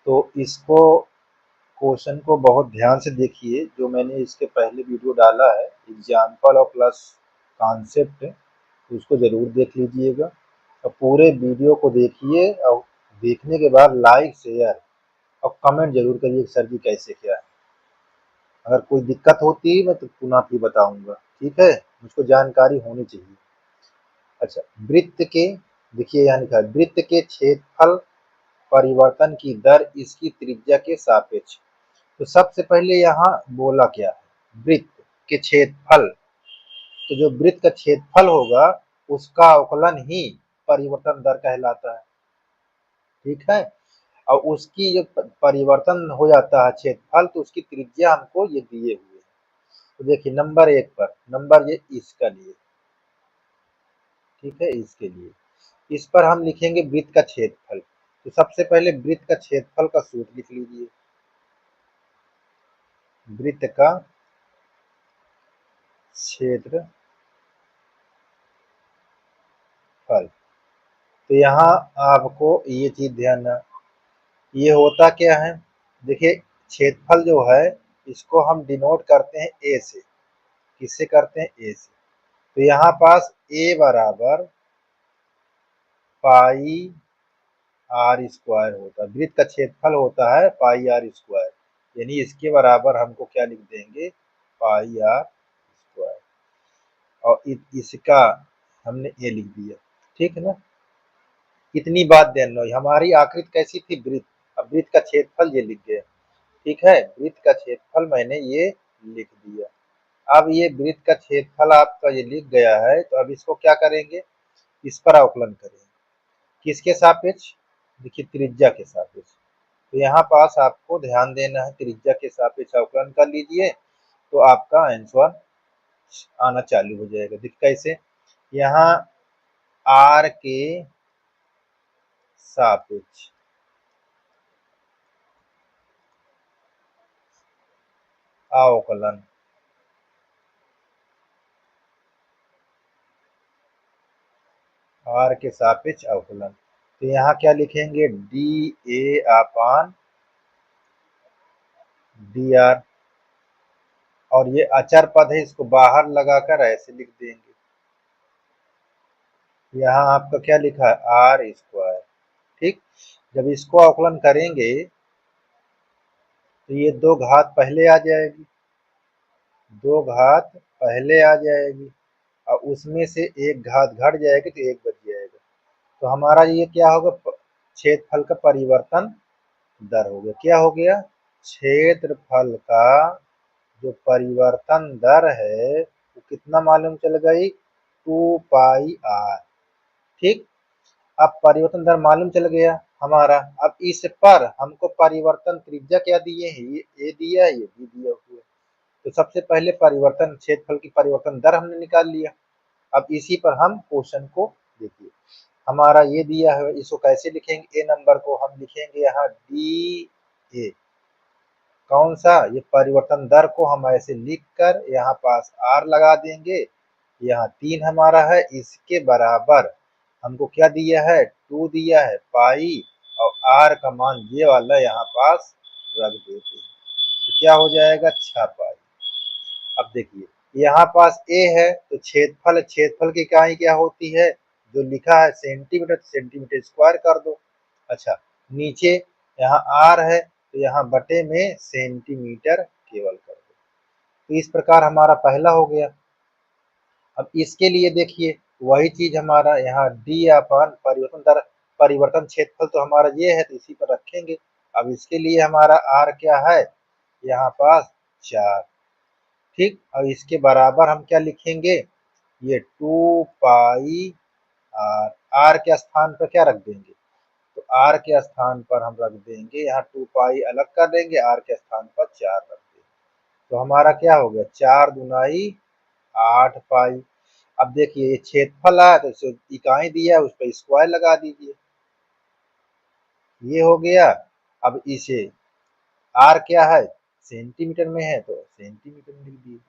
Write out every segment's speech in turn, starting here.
तो इसको क्वेश्चन को बहुत ध्यान से देखिए, जो मैंने इसके पहले वीडियो डाला है एग्जाम्पल और प्लस कॉन्सेप्ट, उसको ज़रूर देख लीजिएगा और पूरे वीडियो को देखिए और देखने के बाद लाइक शेयर और कमेंट जरूर करिए सर जी कैसे क्या है। अगर कोई दिक्कत होती है मैं तो पुनः भी बताऊंगा, ठीक है, मुझको जानकारी होनी चाहिए। अच्छा, वृत्त के, देखिए यहाँ लिखा है वृत्त के क्षेत्रफल परिवर्तन की दर इसकी त्रिज्या के सापेक्ष। तो सबसे पहले यहाँ बोला क्या है, वृत्त के क्षेत्रफल, तो जो वृत्त का क्षेत्रफल होगा उसका अवकलन ही परिवर्तन दर कहलाता है, ठीक है। और उसकी जो परिवर्तन हो जाता है क्षेत्रफल, तो उसकी त्रिज्या हमको ये दिए हुए हैं। तो देखिए नंबर 1 पर, नंबर ये इसका लिए, ठीक है, इसके लिए इस पर हम लिखेंगे वृत्त का क्षेत्रफल। तो सबसे पहले वृत्त का क्षेत्रफल का सूत्र लिख लीजिए, वृत्त का क्षेत्रफल। तो यहाँ आपको ये चीज ध्यान, ये होता क्या है, देखिए क्षेत्रफल जो है इसको हम डिनोट करते हैं ए से। किससे करते हैं, ए से। तो यहाँ पास ए बराबर पाई आर स्क्वायर होता है, वृत्त का क्षेत्रफल होता है पाई आर स्क्वायर, यानी इसके बराबर हमको क्या लिख देंगे, पाई आर स्क्वायर। और इसका हमने ए लिख दिया, ठीक है ना। इतनी बात ध्यान लो, हमारी आकृति कैसी थी, वृत्त। अब वृत्त का क्षेत्रफल ये लिख गया, ठीक है, वृत्त का क्षेत्रफल मैंने ये लिख दिया। अब ये वृत्त का क्षेत्रफल आपका ये लिख गया है, तो अब इसको क्या करेंगे, इस पर अवकलन करेंगे। किसके सापेक्ष, देखिए त्रिज्या के सापेक्ष। तो यहाँ पास आपको ध्यान देना है, त्रिज्या के सापेक्ष अवकलन कर लीजिए तो आपका आंसर आना चालू हो जाएगा। देख कैसे, यहाँ आर के सापेक्ष अवकलन, आर के सापेक्ष अवकलन। तो यहाँ क्या लिखेंगे, D A upon D R, और ये अचर पद है इसको बाहर लगाकर ऐसे लिख देंगे। यहाँ आपका क्या लिखा है, आर स्क्वायर, ठीक। जब इसको अवकलन करेंगे तो ये दो घात पहले आ जाएगी, दो घात पहले आ जाएगी और उसमें से एक घात घट जाएगी तो एक बच जाएगा। तो हमारा ये क्या होगा, क्षेत्रफल का परिवर्तन दर हो गया। क्या हो गया, क्षेत्रफल का जो परिवर्तन दर है वो कितना मालूम चल गई, 2 पाई आर, ठीक। अब परिवर्तन दर मालूम चल गया हमारा। अब इस पर हमको परिवर्तन त्रिज्या क्या दिए हैं, ये ए दिया है, ये बी दिया हुआ है। तो सबसे पहले परिवर्तन क्षेत्रफल की परिवर्तन दर हमने निकाल लिया। अब इसी पर हम क्वेश्चन को देखिए, हमारा ये दिया है, इसको कैसे लिखेंगे, ए नंबर को हम लिखेंगे यहाँ डी ए, कौन सा, ये परिवर्तन दर को हम ऐसे लिख कर यहाँ पास आर लगा देंगे। यहाँ 3 हमारा है, इसके बराबर हमको क्या दिया है, 2 दिया है पाई, और आर का मान ये वाला यहाँ पास रख देते हैं। तो क्या हो जाएगा, 6 पाई। अब देखिए यहाँ पास ए है तो क्षेत्रफल, क्षेत्रफल की इकाई क्या होती है, जो लिखा है सेंटीमीटर, सेंटीमीटर स्क्वायर कर दो। अच्छा, नीचे यहाँ आर है तो यहाँ बटे में सेंटीमीटर केवल कर दो। तो इस प्रकार हमारा पहला हो गया। अब इसके लिए देखिए वही चीज हमारा यहाँ डी अपन परिवर्तन दर, परिवर्तन क्षेत्रफल तो हमारा ये है तो इसी पर रखेंगे। अब इसके लिए हमारा आर क्या है, यहाँ पास 4, ठीक। अब इसके बराबर हम क्या लिखेंगे, ये 2 पाई आर, आर के स्थान पर क्या रख देंगे, तो आर के स्थान पर हम रख देंगे यहाँ 2 पाई अलग कर देंगे, आर के स्थान पर 4 रख देंगे। तो हमारा क्या हो गया, 4 दूनाई 8 पाई। अब देखिए ये क्षेत्रफल है तो इसे इकाई दिया है उस पर स्क्वायर लगा दीजिए, ये हो गया। अब इसे आर क्या है, सेंटीमीटर में है तो सेंटीमीटर में लिख दीजिए,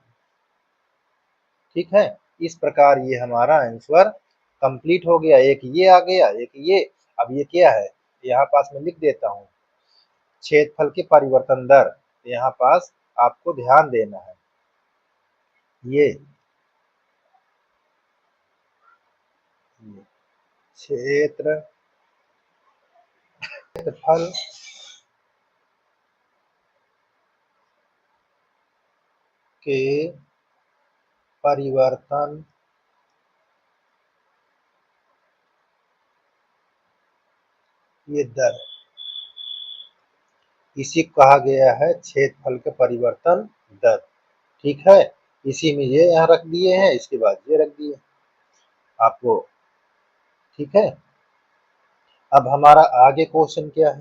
ठीक है। इस प्रकार ये हमारा आंसर कंप्लीट हो गया। एक ये आ गया, एक ये। अब ये क्या है, यहाँ पास में लिख देता हूँ, छेदफल के परिवर्तन दर। यहाँ पास आपको ध्यान देना है। ये क्षेत्रफल के परिवर्तन ये दर, इसी को कहा गया है क्षेत्रफल के परिवर्तन दर। ठीक है, इसी में ये यहाँ रख दिए हैं, इसके बाद ये रख दिए आपको। ठीक है, अब हमारा आगे क्वेश्चन क्या है?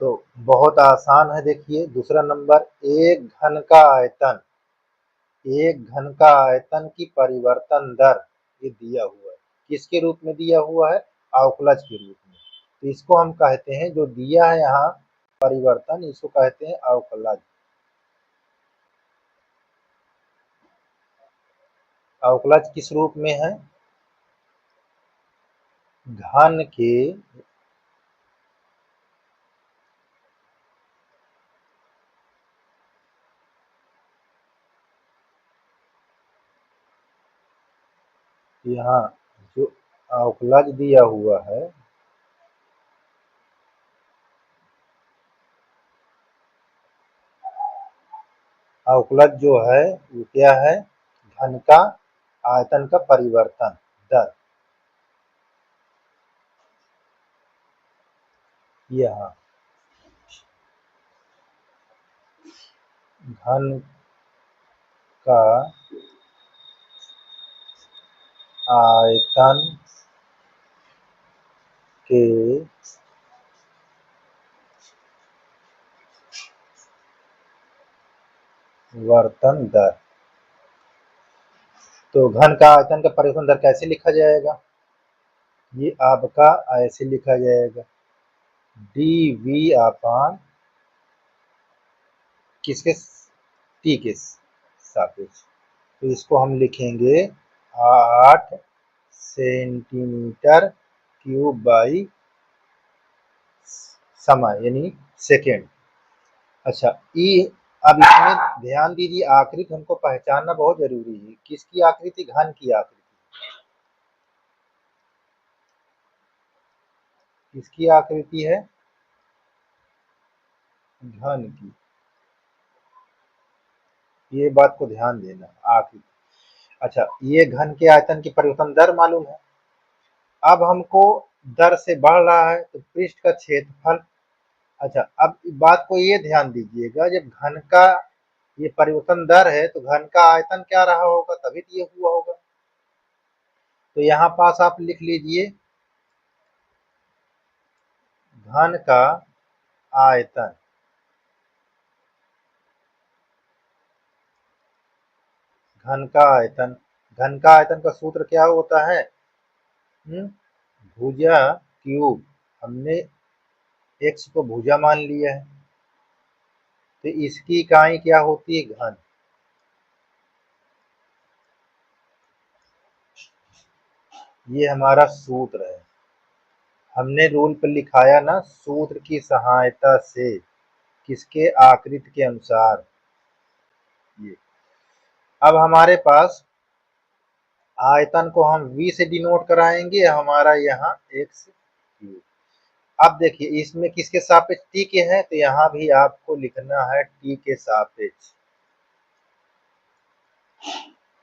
तो बहुत आसान है। देखिए दूसरा नंबर, एक घन का आयतन, एक घन का आयतन की परिवर्तन दर ये दिया हुआ है। किसके रूप में दिया हुआ है? अवकलज के रूप में। तो इसको हम कहते हैं, जो दिया है यहाँ परिवर्तन, इसको कहते हैं अवकलज। अवकलज किस रूप में है? घन के यहाँ जो अवकलज दिया हुआ है, अवकलज जो है वो क्या है? घन का आयतन का परिवर्तन दर। यहाँ घन का आयतन के वर्तन दर। तो घन का आयतन का परिवर्तन दर कैसे लिखा जाएगा? ये आपका ऐसे लिखा जाएगा, डी वी अपान किसके? टी के सापेक्ष। तो इसको हम लिखेंगे 8 सेंटीमीटर क्यूब बाई समय, यानी सेकेंड। अच्छा, ई अब इसमें ध्यान दीजिए, आकृति हमको पहचानना बहुत जरूरी है। किसकी आकृति? घन की आकृति। किसकी आकृति है? घन की। ये बात को ध्यान देना, आकृति। अच्छा, ये घन के आयतन की परिवर्तन दर मालूम है। अब हमको दर से बढ़ रहा है तो पृष्ठ का क्षेत्रफल। अच्छा, अब बात को ये ध्यान दीजिएगा, जब घन का ये परिवर्तन दर है तो घन का आयतन क्या रहा होगा, तभी तो ये हुआ होगा। तो यहाँ पास आप लिख लीजिए, घन का आयतन, घन का आयतन, घन का आयतन का सूत्र क्या होता है? भुजा क्यूब। हमने x को भुजा मान लिया है, तो इसकी इकाई क्या होती है? घन। ये हमारा सूत्र है, हमने रूल पर लिखाया ना, सूत्र की सहायता से, किसके? आकृति के अनुसार। ये अब हमारे पास आयतन को हम v से डिनोट कराएंगे, हमारा यहाँ x क्यूब। अब देखिए इसमें किसके सापेक्ष? t के हैं, तो यहाँ भी आपको लिखना है t के सापेक्ष,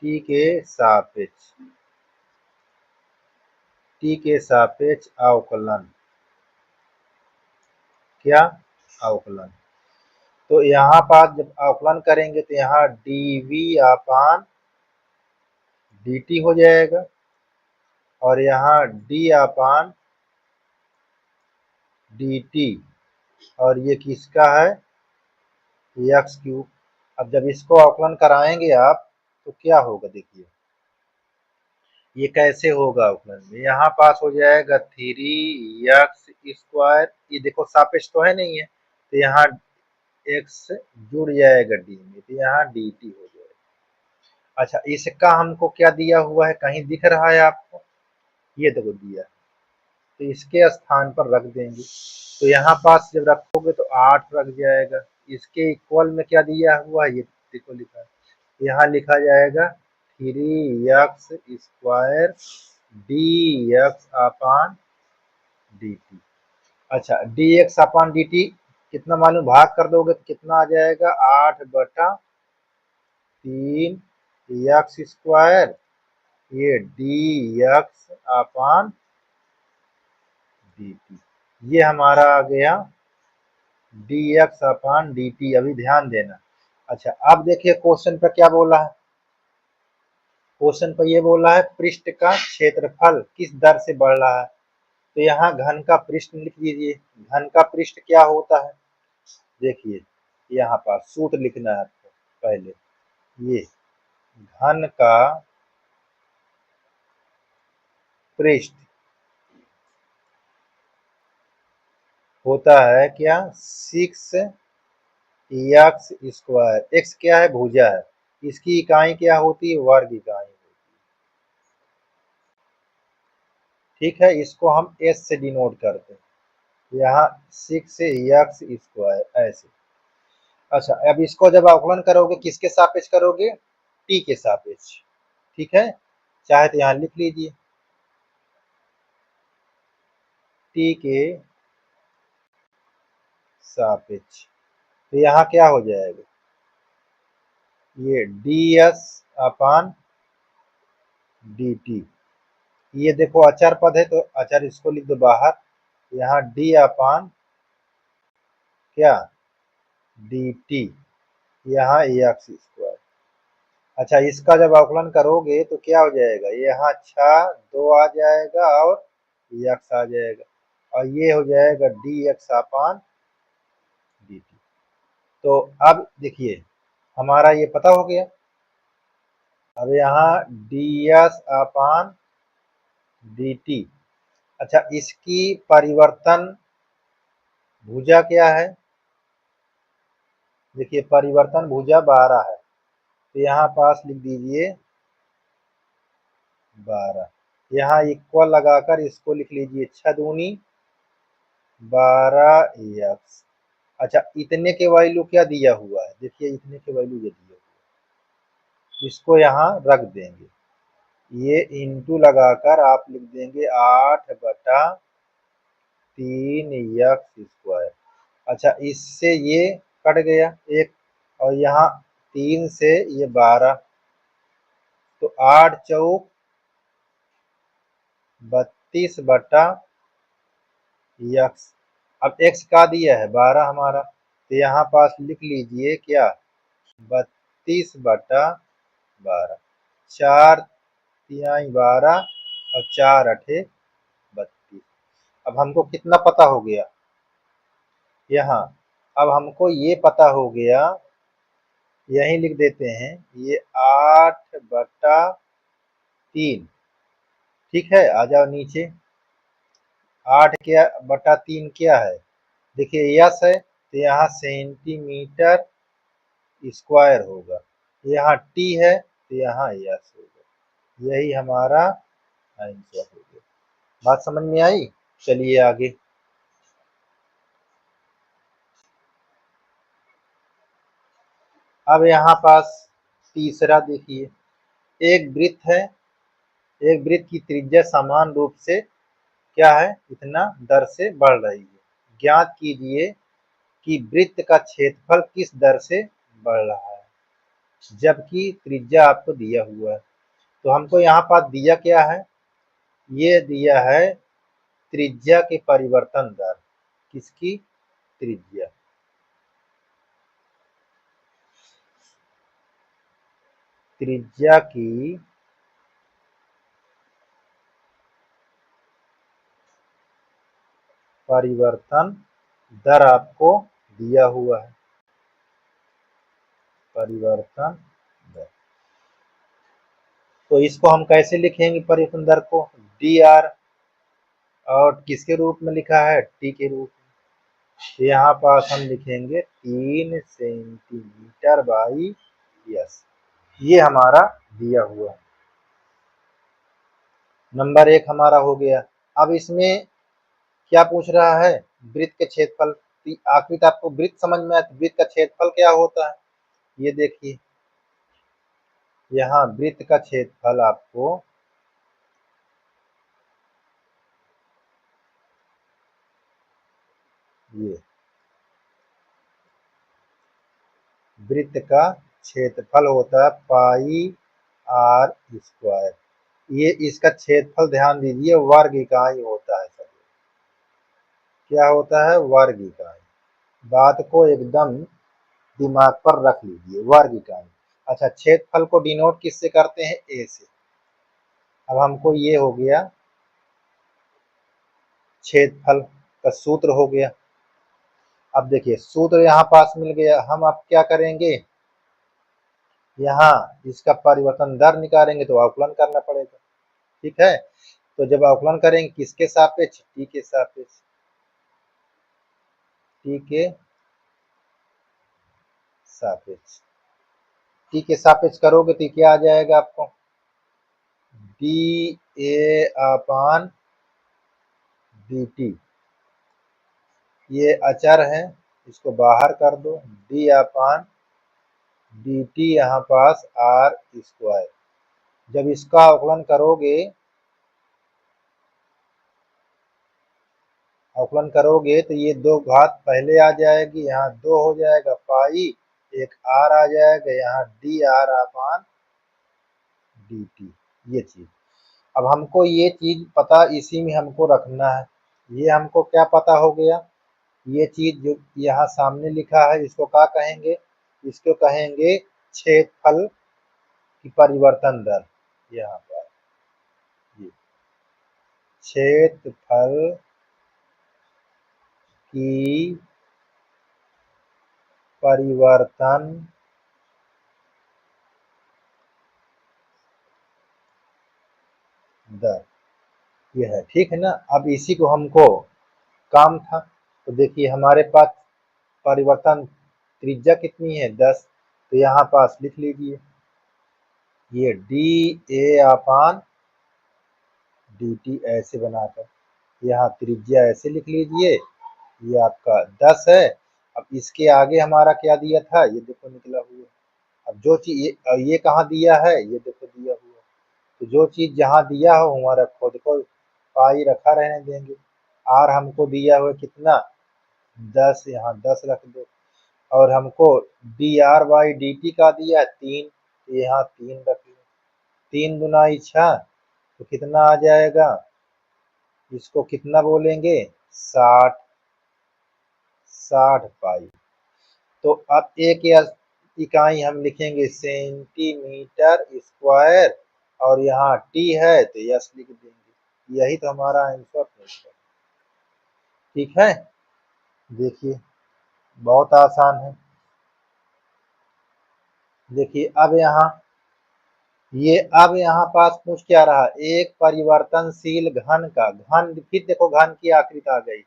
t के सापेक्ष, t के सापेक्ष अवकलन। क्या? अवकलन। तो यहाँ पर जब अवकलन करेंगे तो यहाँ dv अपान dt हो जाएगा, और यहाँ d अपान dt, और ये किसका है? X cube. अब जब इसको अवकलन कराएंगे आप तो क्या होगा? देखिए ये कैसे होगा अवकलन में, यहाँ पास हो जाएगा 3x²। ये देखो सापेक्ष तो है नहीं है, तो यहाँ x जुड़ जाएगा d में, तो यहाँ dt हो जाएगा। अच्छा, इसका हमको क्या दिया हुआ है, कहीं दिख रहा है आपको? ये देखो दिया, तो इसके स्थान पर रख देंगे। तो यहाँ पास जब रखोगे तो 8 रख जाएगा। इसके इक्वल में क्या दिया हुआ है, ये देखो लिखा है, यहाँ लिखा जाएगा 3x² dx अपान dt। अच्छा, dx अपान dt कितना मालूम, भाग कर दोगे तो कितना आ जाएगा, 8/3 x², ये dx अपान dt, ये हमारा आ गया dx अपान dt। अभी ध्यान देना। अच्छा, अब देखिए क्वेश्चन पर क्या बोला है। क्वेश्चन पर ये बोला है पृष्ठ का क्षेत्रफल किस दर से बढ़ रहा है। तो यहाँ घन का पृष्ठ लिख दीजिए। घन का पृष्ठ क्या होता है, देखिए यहाँ पर सूत्र लिखना है आपको पहले। ये घन का पृष्ठ होता है क्या, 6x²। x क्या है, भुजा है। इसकी इकाई क्या होती है, वर्ग इकाई होती है। ठीक है, इसको हम s से डिनोट करते हैं। यहाँ 6x² ऐसे। अच्छा, अब इसको जब अवकलन करोगे किसके सापेक्ष करोगे, t के सापेक्ष। ठीक है, चाहे तो यहाँ लिख लीजिए t के सापेक्ष। तो यहाँ क्या हो जाएगा, ये ds अपान dt। ये देखो अचर पद है तो अचर इसको लिख दो बाहर। यहाँ d अपान क्या, dt, यहाँ x²। अच्छा, इसका जब अवकलन करोगे तो क्या हो जाएगा, यहाँ 6 2 आ जाएगा और x आ जाएगा, और ये हो जाएगा dx अपान dt। तो अब देखिए हमारा ये पता हो गया। अब यहाँ ds अपान dt। अच्छा, इसकी परिवर्तन भुजा क्या है, देखिए परिवर्तन भुजा 12 है। तो यहाँ पास लिख दीजिए 12। यहाँ इक्वल लगाकर इसको लिख लीजिए 6 दूनी 12x। अच्छा, इतने के वैल्यू क्या दिया हुआ है, देखिए इतने के वैल्यू ये दिया हुआ है, इसको यहाँ रख देंगे। ये इंटू लगाकर आप लिख देंगे 8/3x²। अच्छा, इससे ये कट गया एक, और यहाँ 3 से ये 12, तो 8 चौक 32/x। अब x का दिया है 12 हमारा, तो यहाँ पास लिख लीजिए क्या, 32/12। 4 तिहाई 12 और 4 अठे 32। अब हमको कितना पता हो गया यहाँ, अब हमको ये पता हो गया, यहीं लिख देते हैं, ये 8/3। ठीक है, आ जाओ नीचे। 8/3 क्या है, देखिए यस है तो यहाँ सेंटीमीटर स्क्वायर होगा, यहाँ टी है तो यहाँ यस होगा। यही हमारा आंसर हो गया। बात समझ में आई, चलिए आगे। अब यहाँ पास तीसरा देखिए, एक वृत्त है, एक वृत्त की त्रिज्या समान रूप से क्या है, इतना दर से बढ़ रही है। ज्ञात कीजिए कि वृत्त का क्षेत्रफल किस दर से बढ़ रहा है, जबकि त्रिज्या आपको दिया हुआ है। तो हमको यहाँ पास दिया क्या है, ये दिया है त्रिज्या के परिवर्तन दर। किसकी, त्रिज्या, त्रिज्या की परिवर्तन दर आपको दिया हुआ है, परिवर्तन दर। तो इसको हम कैसे लिखेंगे परिवर्तन दर को, डी आर, और किसके रूप में लिखा है, टी के रूप में। तो यहाँ पास हम लिखेंगे 3 सेंटीमीटर बाई यस, ये हमारा दिया हुआ है। नंबर 1 हमारा हो गया। अब इसमें क्या पूछ रहा है? वृत्त के क्षेत्रफल। आखिर आपको वृत्त समझ में आया तो वृत्त का क्षेत्रफल क्या होता है? ये देखिए, यहाँ वृत्त का क्षेत्रफल आपको ये वृत्त का क्षेत्रफल होता है पाई आर स्क्वायर। ये इसका क्षेत्रफल ध्यान दीजिए वर्ग इकाई होता है सर। क्या होता है? वर्ग इकाई। बात को एकदम दिमाग पर रख लीजिए, वर्ग इकाई। अच्छा, क्षेत्रफल को डिनोट किससे करते हैं? ए से। अब हमको ये हो गया क्षेत्रफल का सूत्र हो गया। अब देखिए सूत्र यहाँ पास मिल गया, हम अब क्या करेंगे? यहाँ इसका परिवर्तन दर निकालेंगे तो अवकलन करना पड़ेगा। ठीक है, तो जब अवकलन करेंगे किसके सापेक्ष? टी के सापेक्ष। टी के सापेक्ष। टी के सापेक्ष करोगे तो क्या आ जाएगा आपको? D A upon D T. ये अचर है, इसको बाहर कर दो। डी अपान डी टी यहाँ पास आर स्क्वायर। जब इसका अवकलन करोगे, अवकलन करोगे तो ये दो घात पहले आ जाएगी, यहाँ दो हो जाएगा पाई, एक आर आ जाएगा, यहाँ D R upon D T. ये चीज अब हमको ये चीज पता इसी में हमको रखना है। ये हमको क्या पता हो गया? ये चीज जो यहाँ सामने लिखा है इसको क्या कहेंगे? इसको कहेंगे क्षेत्रफल की परिवर्तन दर। यहाँ पर ये क्षेत्रफल की परिवर्तन दर ये है, ठीक है ना। अब इसी को हमको काम था, तो देखिए हमारे पास परिवर्तन त्रिज्या कितनी है? 10। तो यहाँ पास लिख लीजिए ये D A upon D T ऐसे बनाकर, यहाँ त्रिज्या ऐसे लिख लीजिए, ये आपका 10 है। अब इसके आगे हमारा क्या दिया था? ये देखो निकला हुआ। अब जो चीज ये कहाँ दिया है? ये देखो दिया हुआ। तो जो चीज जहाँ दिया हो वहाँ रखो। देखो पाई रखा रहने देंगे। आर हमको दिया हुआ कितना? 10, यहाँ 10 रख दो। और हमको D R by D T का दिया है 3, तो यहाँ 3 रख लो। 3 दूना 6, तो कितना आ जाएगा? इसको कितना बोलेंगे? 60। 60 पाई। तो अब एक इकाई हम लिखेंगे सेंटीमीटर स्क्वायर, और यहाँ टी है तो यस लिख देंगे। यही तो हमारा आंसर है। ठीक है, देखिए बहुत आसान है। देखिए अब यहाँ ये अब यहाँ पास पूछ क्या रहा? एक परिवर्तनशील घन का घन, फिर देखो घन की आकृति आ गई।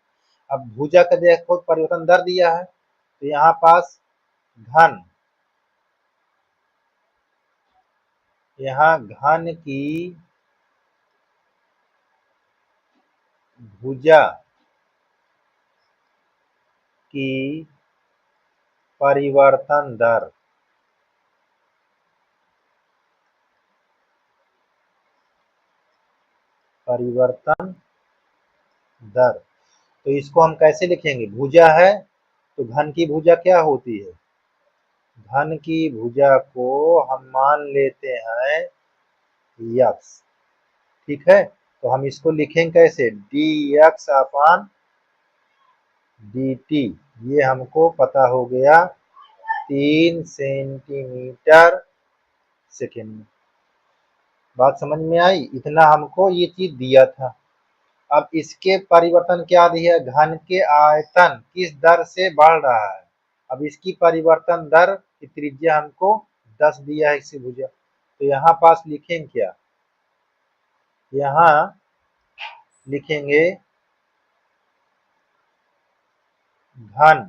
अब भुजा का देखो परिवर्तन दर दिया है, तो यहाँ पास घन, यहाँ घन की भुजा की परिवर्तन दर, परिवर्तन दर, तो इसको हम कैसे लिखेंगे? भुजा है तो घन की भुजा क्या होती है? घन की भुजा को हम मान लेते हैं यक्स। ठीक है, तो हम इसको लिखेंगे कैसे? डी एक्स अपान डी टी। ये हमको पता हो गया 3 सेंटीमीटर सेकेंड में। बात समझ में आई? इतना हमको ये चीज दिया था। अब इसके परिवर्तन क्या दिया है? घन के आयतन किस दर से बढ़ रहा है। अब इसकी परिवर्तन दर की त्रिज्या हमको 10 दिया है इसी भुजा, तो यहाँ पास लिखेंगे क्या? यहाँ लिखेंगे घन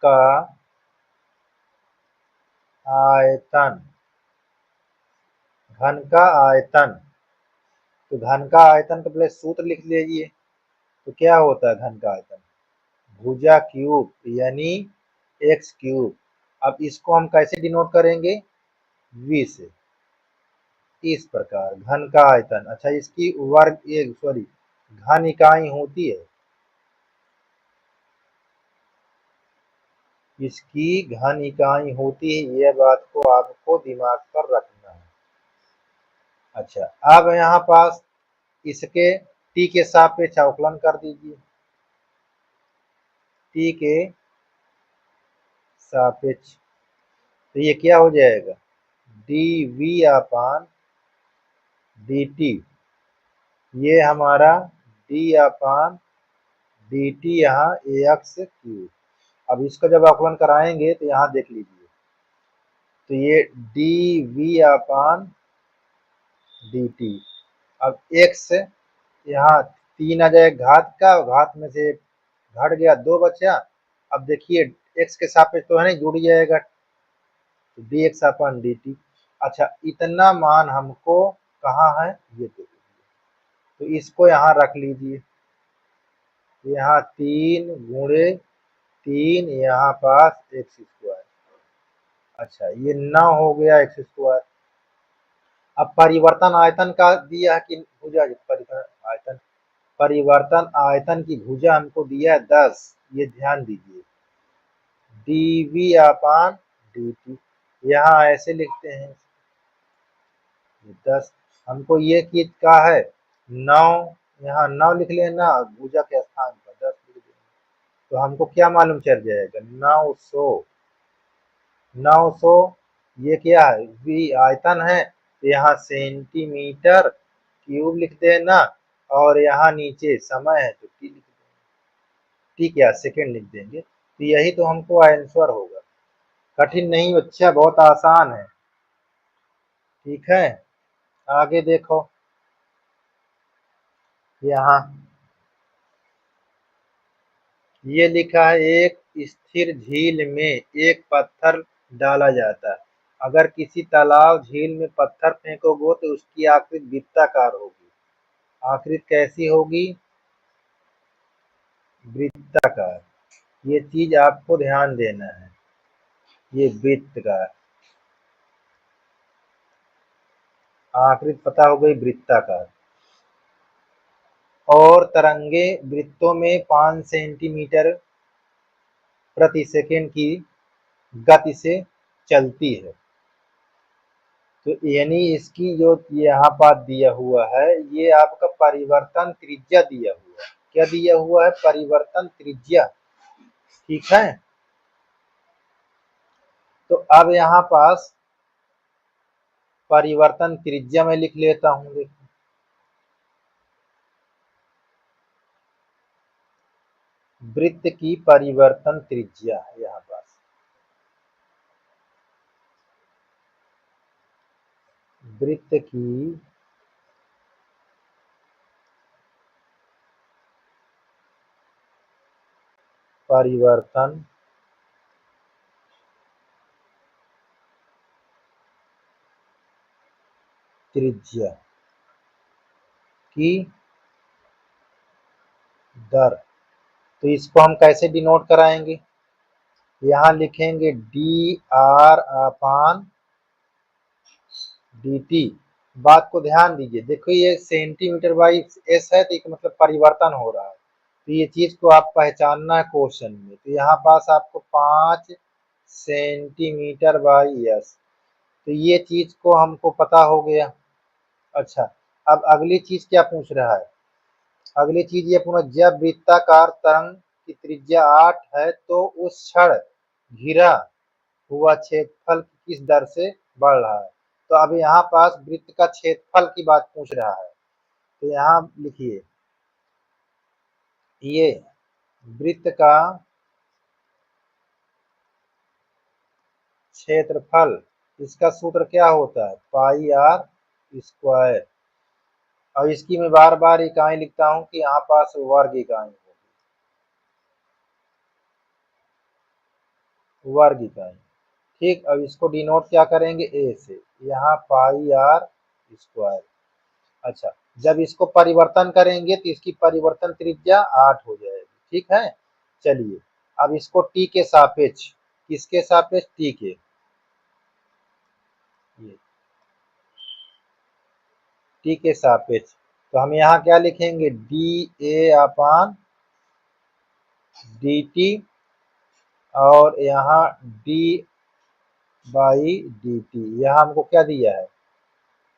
का आयतन, घन का आयतन तो घन का आयतन का पहले सूत्र लिख लीजिए। तो क्या होता है घन का आयतन? भुजा क्यूब यानी एक्स क्यूब। अब इसको हम कैसे डिनोट करेंगे? v से। इस प्रकार घन का आयतन। अच्छा, इसकी घन इकाई होती है, इसकी घन इकाई होती है, यह बात को आपको दिमाग पर रखना है। अच्छा, अब यहाँ पास इसके t के सापेक्ष अवकलन कर दीजिए। t के सापेक्ष तो ये क्या हो जाएगा? dv अपान dt। ये हमारा d अपान dt यहाँ ax क्यूब। अब इसका जब अवकलन कराएंगे तो यहाँ देख लीजिए, तो ये dv अपान dt। अब x यहाँ 3 आ जाए घात का, घात में से घट गया 2 बचा। अब देखिए x के सापेक्ष तो है नहीं, जुड़ जाएगा, तो dx अपन dt। अच्छा, इतना मान हमको कहाँ है ये देखिए, तो इसको यहाँ रख लीजिए। यहाँ 3 गुणे 3 यहाँ पास एक्स स्क्वायर। अच्छा, ये 9 हो गया एक्स स्क्वायर। अब परिवर्तन आयतन का दिया है कि भुजा? परिवर्तन आयतन की भुजा हमको दिया है 10। ये ध्यान दीजिए, dv अपान dt। यहाँ ऐसे लिखते हैं 10। हमको ये चीज का है 9, यहाँ 9 लिख लेना, भुजा के स्थान पर 10 लिख देना। तो हमको क्या मालूम चल जाएगा? 900। ये क्या है? v आयतन है, तो यहाँ सेंटीमीटर क्यूब लिख देना, और यहाँ नीचे समय है तो t लिख देना। t क्या सेकेंड लिख देंगे। तो यही तो हमको आंसर होगा। कठिन नहीं बच्चा, बहुत आसान है। ठीक है, आगे देखो। यहाँ ये लिखा है, एक स्थिर झील में एक पत्थर डाला जाता है। अगर किसी तालाब झील में पत्थर फेंकोगे तो उसकी आकृति वृत्ताकार होगी। आकृति कैसी होगी? वृत्ताकार। ये चीज आपको ध्यान देना है, ये वृत्त का आकृति पता हो गई, वृत्ताकार। और तरंगे वृत्तों में 5 सेंटीमीटर प्रति सेकंड की गति से चलती है। तो यानी इसकी जो यहाँ पर दिया हुआ है, ये आपका परिवर्तन त्रिज्या दिया हुआ है। क्या दिया हुआ है? परिवर्तन त्रिज्या। ठीक है, तो अब यहाँ पास परिवर्तन त्रिज्या में लिख लेता हूँ। देखो, वृत्त की परिवर्तन त्रिज्या है यहाँ पास। वृत्त की परिवर्तन त्रिज्या की दर। तो इसको हम कैसे डिनोट कराएंगे? यहाँ लिखेंगे D R upon D T. बात को ध्यान दीजिए, देखो ये सेंटीमीटर बाई एस है, तो एक मतलब परिवर्तन हो रहा है। तो ये चीज को आप पहचानना है क्वेश्चन में। तो यहाँ पास आपको 5 सेंटीमीटर बाई एस, तो ये चीज को हमको पता हो गया। अच्छा, अब अगली चीज क्या पूछ रहा है? अगली चीज ये पूछा, जब वृत्ताकार तरंग की त्रिज्या 8 है तो उस क्षण घिरा हुआ क्षेत्रफल किस दर से बढ़ रहा है? तो अब यहाँ पास वृत्त का क्षेत्रफल की बात पूछ रहा है। तो यहाँ लिखिए, ये वृत्त का क्षेत्रफल, इसका सूत्र क्या होता है? पाई आर स्क्वायर। और इसकी मैं बार बार इकाई लिखता हूँ कि यहाँ पास वर्ग इकाई होगी, वर्ग इकाई। ठीक, अब इसको डिनोट क्या करेंगे? ए से। यहाँ पाई आर स्क्वायर। अच्छा, जब इसको परिवर्तन करेंगे तो इसकी परिवर्तन त्रिज्या 8 हो जाएगी। ठीक है, चलिए अब इसको टी के सापेक्ष, किसके सापेक्ष, टी के, ये टी के सापेक्ष, तो हम यहाँ क्या लिखेंगे, D A upon D T, और यहाँ डी बाई डी टी, यहाँ हमको क्या दिया है,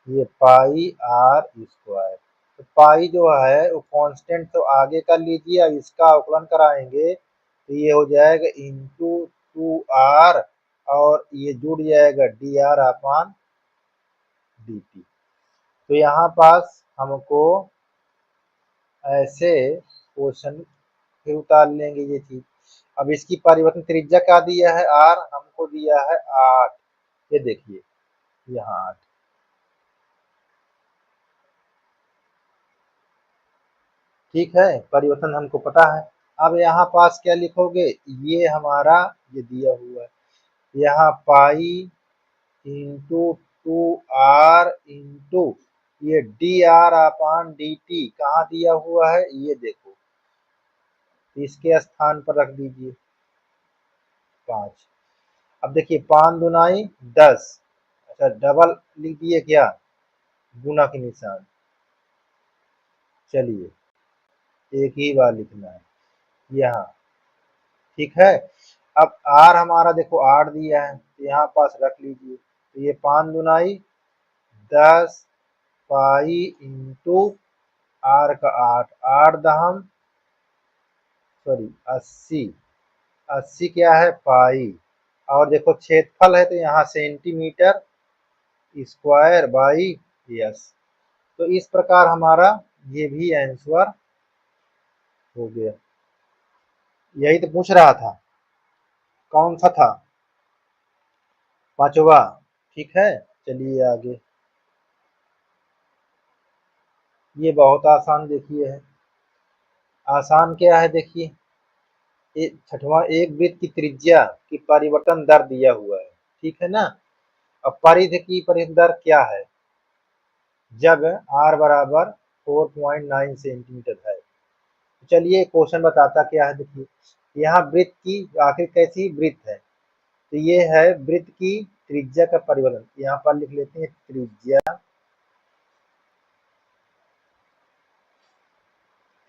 ये पाई आर स्क्वायर। तो पाई जो है वो कांस्टेंट तो आगे कर लीजिए, अब इसका अवकलन कराएंगे तो ये हो जाएगा इंटू 2r, और ये जुड़ जाएगा D R upon D T. तो यहाँ पास हमको ऐसे क्वेश्चन फिर उतार लेंगे ये चीज। अब इसकी परिवर्तन त्रिज्या क्या दिया है, आर, हमको दिया है 8, ये देखिए यहाँ 8, ठीक है, परिवर्तन हमको पता है। अब यहाँ पास क्या लिखोगे, ये हमारा ये दिया हुआ है, यहाँ पाई इंटू 2r इंटू ये D R upon D T कहाँ दिया हुआ है, ये देखो, इसके स्थान पर रख दीजिए 5। अब देखिए 5 दुनाई 10, अच्छा डबल लिख दिए क्या, गुना के निशान, चलिए एक ही बार लिखना है यहाँ, ठीक है। अब आर हमारा देखो 8 दिया है, तो यहाँ पास रख लीजिए, तो ये 5 दुनाई 10 पाई इंटू आर का 8, 8 दहम सॉरी 80, 80 क्या है पाई, और देखो क्षेत्रफल है तो यहाँ सेंटीमीटर स्क्वायर बाई यस। तो इस प्रकार हमारा ये भी आंसर हो गया। यही तो पूछ रहा था, कौन सा था, पांचवा, ठीक है। चलिए आगे, ये बहुत आसान देखिए है, आसान क्या है देखिए, छठवां, एक वृत्त की त्रिज्या की परिवर्तन दर दिया हुआ है, ठीक है ना। अब परिधि की परिवर्तन दर क्या है, जब r बराबर 4.9 सेंटीमीटर है। तो चलिए क्वेश्चन बताता क्या है, देखिए यहाँ वृत्त की आखिर कैसी वृत्त है, तो ये है वृत्त की त्रिज्या का परिवर्तन, यहाँ पर लिख लेते हैं त्रिज्या,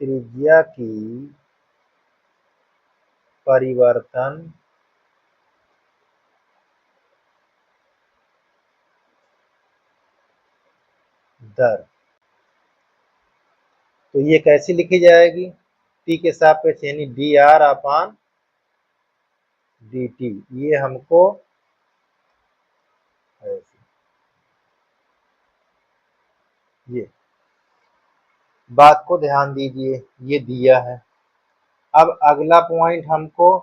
त्रिज्या की परिवर्तन दर। तो ये कैसी लिखी जाएगी, टी के सापेक्ष, यानी D R upon D T, ये हमको ऐसे, ये बात को ध्यान दीजिए, ये दिया है। अब अगला पॉइंट हमको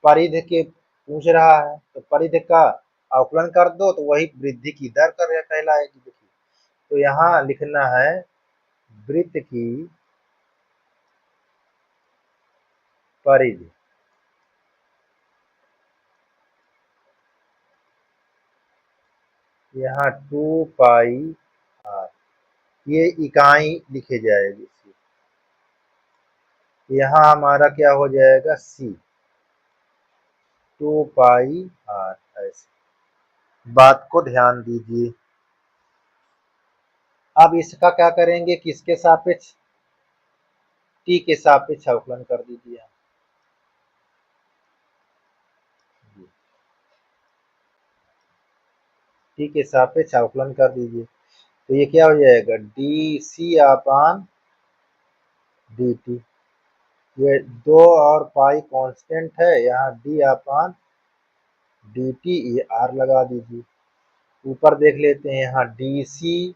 परिधि के पूछ रहा है, तो परिधि का अवकलन कर दो तो वही वृद्धि की दर कर कहलाएगी। देखिए तो यहाँ लिखना है वृत्त की परिधि, यहाँ 2 पाई आर, ये इकाई लिखे जाएगी, यहाँ हमारा क्या हो जाएगा सी, 2 पाई आर, ऐसे बात को ध्यान दीजिए। अब इसका क्या करेंगे, किसके सापेक्ष, टी के सापेक्ष अवकलन कर दीजिए, टी के सापेक्ष अवकलन कर दीजिए, तो ये क्या हो जाएगा, डी सी अपान डी टी, ये 2 और पाई कांस्टेंट है, यहाँ डी अपान डी टी, ये आर लगा दीजिए। ऊपर देख लेते हैं, यहाँ डी सी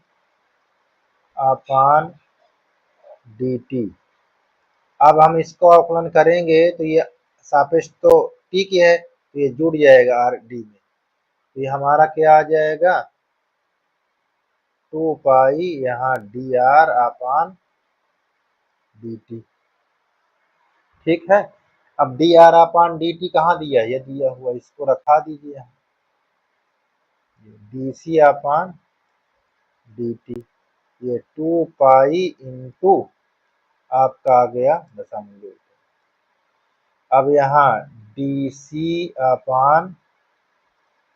अपान डी टी, अब हम इसको अवकलन करेंगे तो ये सापेक्ष तो टी के है, तो ये जुड़ जाएगा आर डी में, तो ये हमारा क्या आ जाएगा 2 पाई यहाँ D R upon D T, ठीक है। अब D R upon D T कहाँ दिया है, ये दिया हुआ, इसको रखा दीजिए, डी सी अपान डी टी, ये 2 पाई इंटू आपका आ गया दशमलव। अब यहाँ डी सी अपान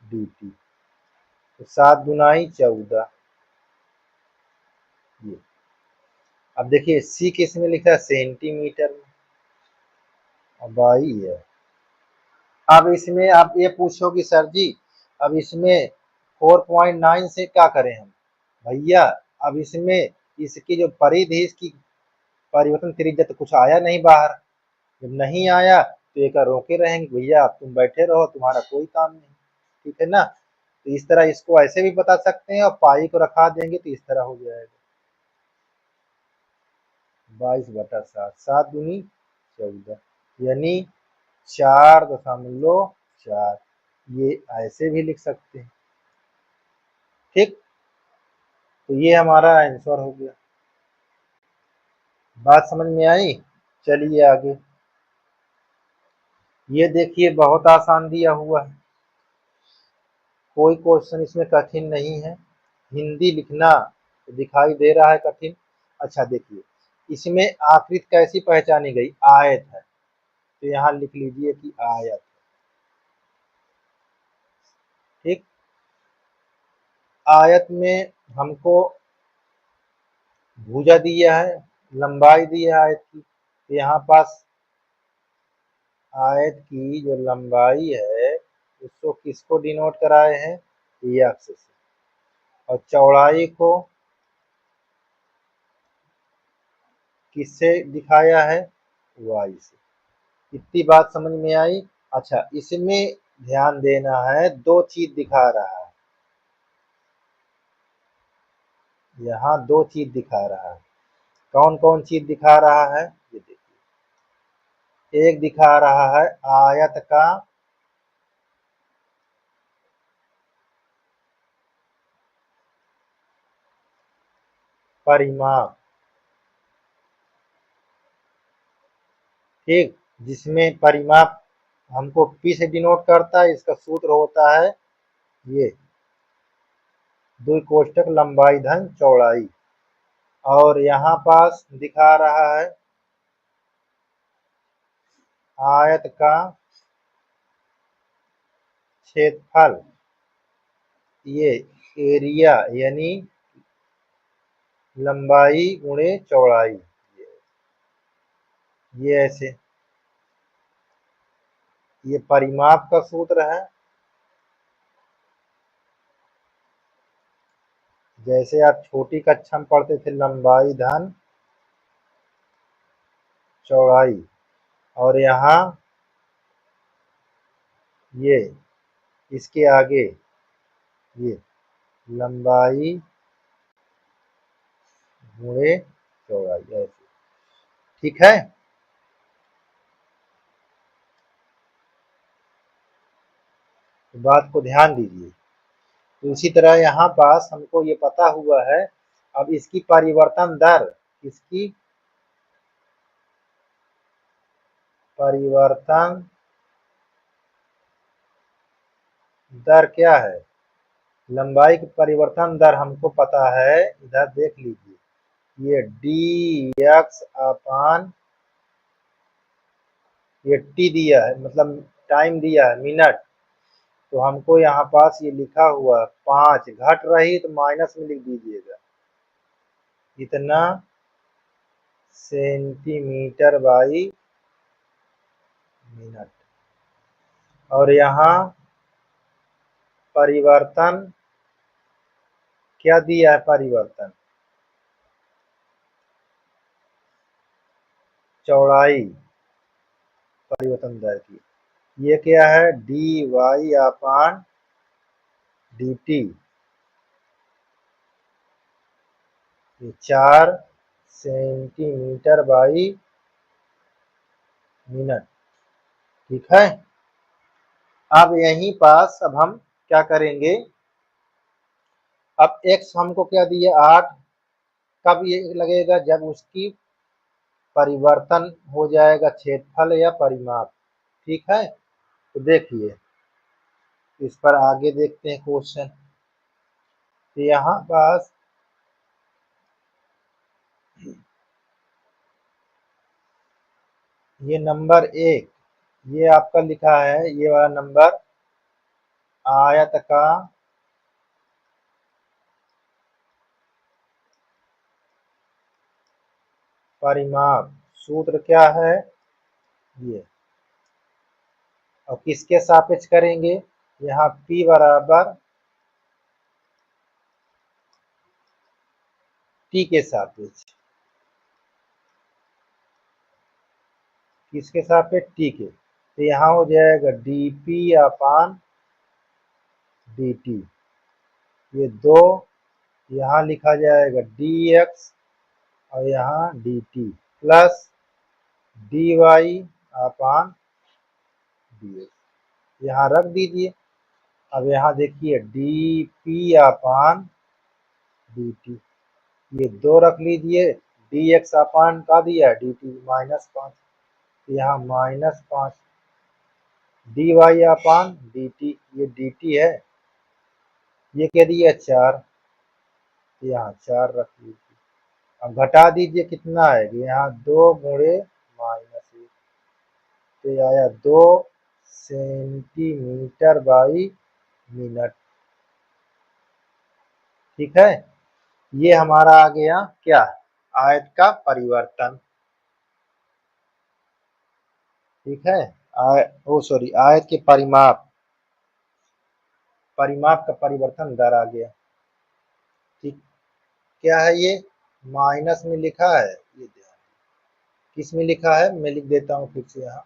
डी टी, तो 7 दूनाई 14। ये अब देखिए सी किस में लिखा है, सेंटीमीटर में, अब आई है। अब इसमें आप ये पूछो कि सर जी अब इसमें 4.9 से क्या करें हम, भैया अब इसमें इसकी जो परिधि इसकी परिवर्तन त्रिज्या तो कुछ आया नहीं बाहर, जब नहीं आया तो एक रोके रहेंगे, भैया आप तुम बैठे रहो तुम्हारा कोई काम नहीं, ठीक है ना। तो इस तरह इसको ऐसे भी बता सकते हैं और पाई को रखा देंगे तो इस तरह हो जाएगा 22/7, 7 दूनी 14, यानी 4.4। ये ऐसे भी लिख सकते हैं, ठीक। तो ये हमारा आंसर हो गया। बात समझ में आई, चलिए आगे। ये देखिए बहुत आसान दिया हुआ है, कोई क्वेश्चन इसमें कठिन नहीं है। हिंदी लिखना तो दिखाई दे रहा है कठिन। अच्छा देखिए इसमें आकृति कैसी पहचानी गई, आयत है, तो यहाँ लिख लीजिए कि आयत, ठीक। आयत में हमको भुजा दिया है, लंबाई दी है आयत की, तो यहाँ पास आयत की जो लंबाई है उसको किसको डिनोट कराए हैं, एक्स से, और चौड़ाई को किससे दिखाया है, वाई से। इतनी बात समझ में आई। अच्छा इसमें ध्यान देना है, दो चीज दिखा रहा है, यहाँ दो चीज दिखा रहा है। कौन कौन चीज दिखा रहा है, ये देखिए। एक दिखा रहा है आयत का परिमाप, ठीक, जिसमें परिमाप हमको पी से डिनोट करता है, इसका सूत्र होता है ये द्वि कोष्ठक लंबाई धन चौड़ाई। और यहाँ पास दिखा रहा है आयत का क्षेत्रफल, ये एरिया यानी लंबाई गुणे चौड़ाई, ये ऐसे, ये परिमाप का सूत्र है। जैसे आप छोटी कक्षा में पढ़ते थे, लंबाई धन चौड़ाई, और यहाँ ये इसके आगे ये लंबाई गुणे चौड़ाई, ऐसे, ठीक है। तो बात को ध्यान दीजिए। तो इसी तरह यहाँ पास हमको ये पता हुआ है, अब इसकी परिवर्तन दर, इसकी परिवर्तन दर क्या है, लंबाई की परिवर्तन दर हमको पता है, इधर देख लीजिए, ये डी एक्स अपान ये टी दिया है, मतलब टाइम दिया है मिनट, तो हमको यहाँ पास ये लिखा हुआ 5 घट रही तो माइनस में लिख दीजिएगा, इतना सेंटीमीटर बाई मिनट। और यहाँ परिवर्तन क्या दिया है, परिवर्तन चौड़ाई परिवर्तन दर की, ये क्या है, D Y upon D T, 4 centimetre by minute, ठीक है। अब यहीं पास अब हम क्या करेंगे, अब x हमको क्या दिया 8, कब ये लगेगा, जब उसकी परिवर्तन हो जाएगा क्षेत्रफल या परिमाप, ठीक है। तो देखिए इस पर आगे देखते हैं क्वेश्चन। तो यहाँ पास ये नंबर 1, ये आपका लिखा है, ये वाला नंबर आयत का परिमाप। सूत्र क्या है? ये। और किसके सापेक्ष करेंगे? यहाँ P बराबर T के सापेक्ष। किसके सापेक्ष? T के। तो यहाँ हो जाएगा dP अपान dt। ये 2 यहाँ लिखा जाएगा dx और यहाँ dt प्लस dy अपान dx। यहाँ रख दीजिए। अब यहाँ देखिए dP अपान dt, ये 2 रख लीजिए। dx अपान का दिया है dt -5, यहाँ -5 dy अपान dt, ये dt है, ये कह दिया 4, यहाँ 4 रख लीजिए। अब घटा दीजिए, कितना आएगा? यहाँ 2 गुणे -1, तो ये आया 2 सेंटीमीटर बाई मिनट। ठीक है, ये हमारा आ गया क्या? आयत का परिवर्तन। ठीक है, आयत के परिमाप, परिमाप का परिवर्तन दर आ गया। ठीक, क्या है ये? माइनस में लिखा है, ये ध्यान। किस में लिखा है? मैं लिख देता हूँ फिर से यहाँ,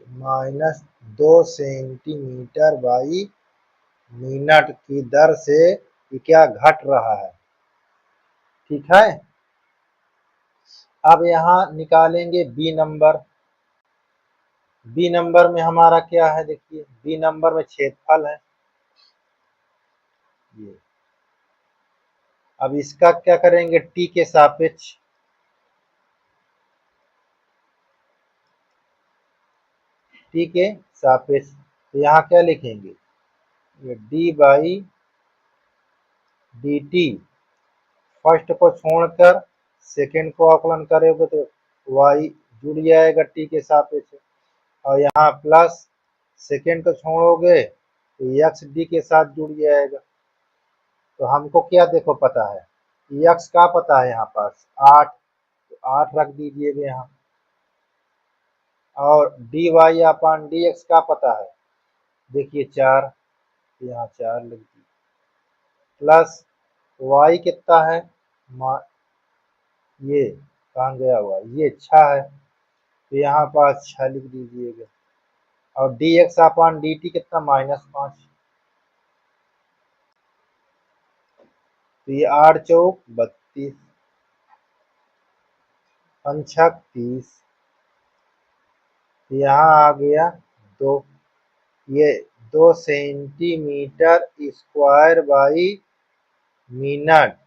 -2 सेंटीमीटर बाई मिनट की दर से ये क्या घट रहा है। ठीक है, अब यहाँ निकालेंगे बी नंबर। बी नंबर में हमारा क्या है? देखिए, बी नंबर में क्षेत्रफल है ये। अब इसका क्या करेंगे? टी के सापेक्ष। टी के सापेक्ष, तो यहाँ क्या लिखेंगे? ये D by D T, first को छोड़कर सेकंड को अवकलन करोगे तो y जुड़ जाएगा टी के सापेक्ष, और यहाँ प्लस सेकंड को छोड़ोगे तो x डी के साथ जुड़ जाएगा। तो हमको क्या देखो पता है? x का पता है यहाँ पास 8, तो 8 रख दीजिएगा यहाँ। और D Y upon D x का पता है, देखिए 4, यहाँ 4 लिख दीजिए, प्लस y कितना है? ये कहाँ गया हुआ? ये 6 है, तो यहाँ पास 6 लिख दीजिएगा। और डी एक्स अपान डी टी कितना? -5, तो ये 8 चौक 32, 5 30, यहाँ आ गया 2। ये 2 सेंटीमीटर स्क्वायर बाई मिनट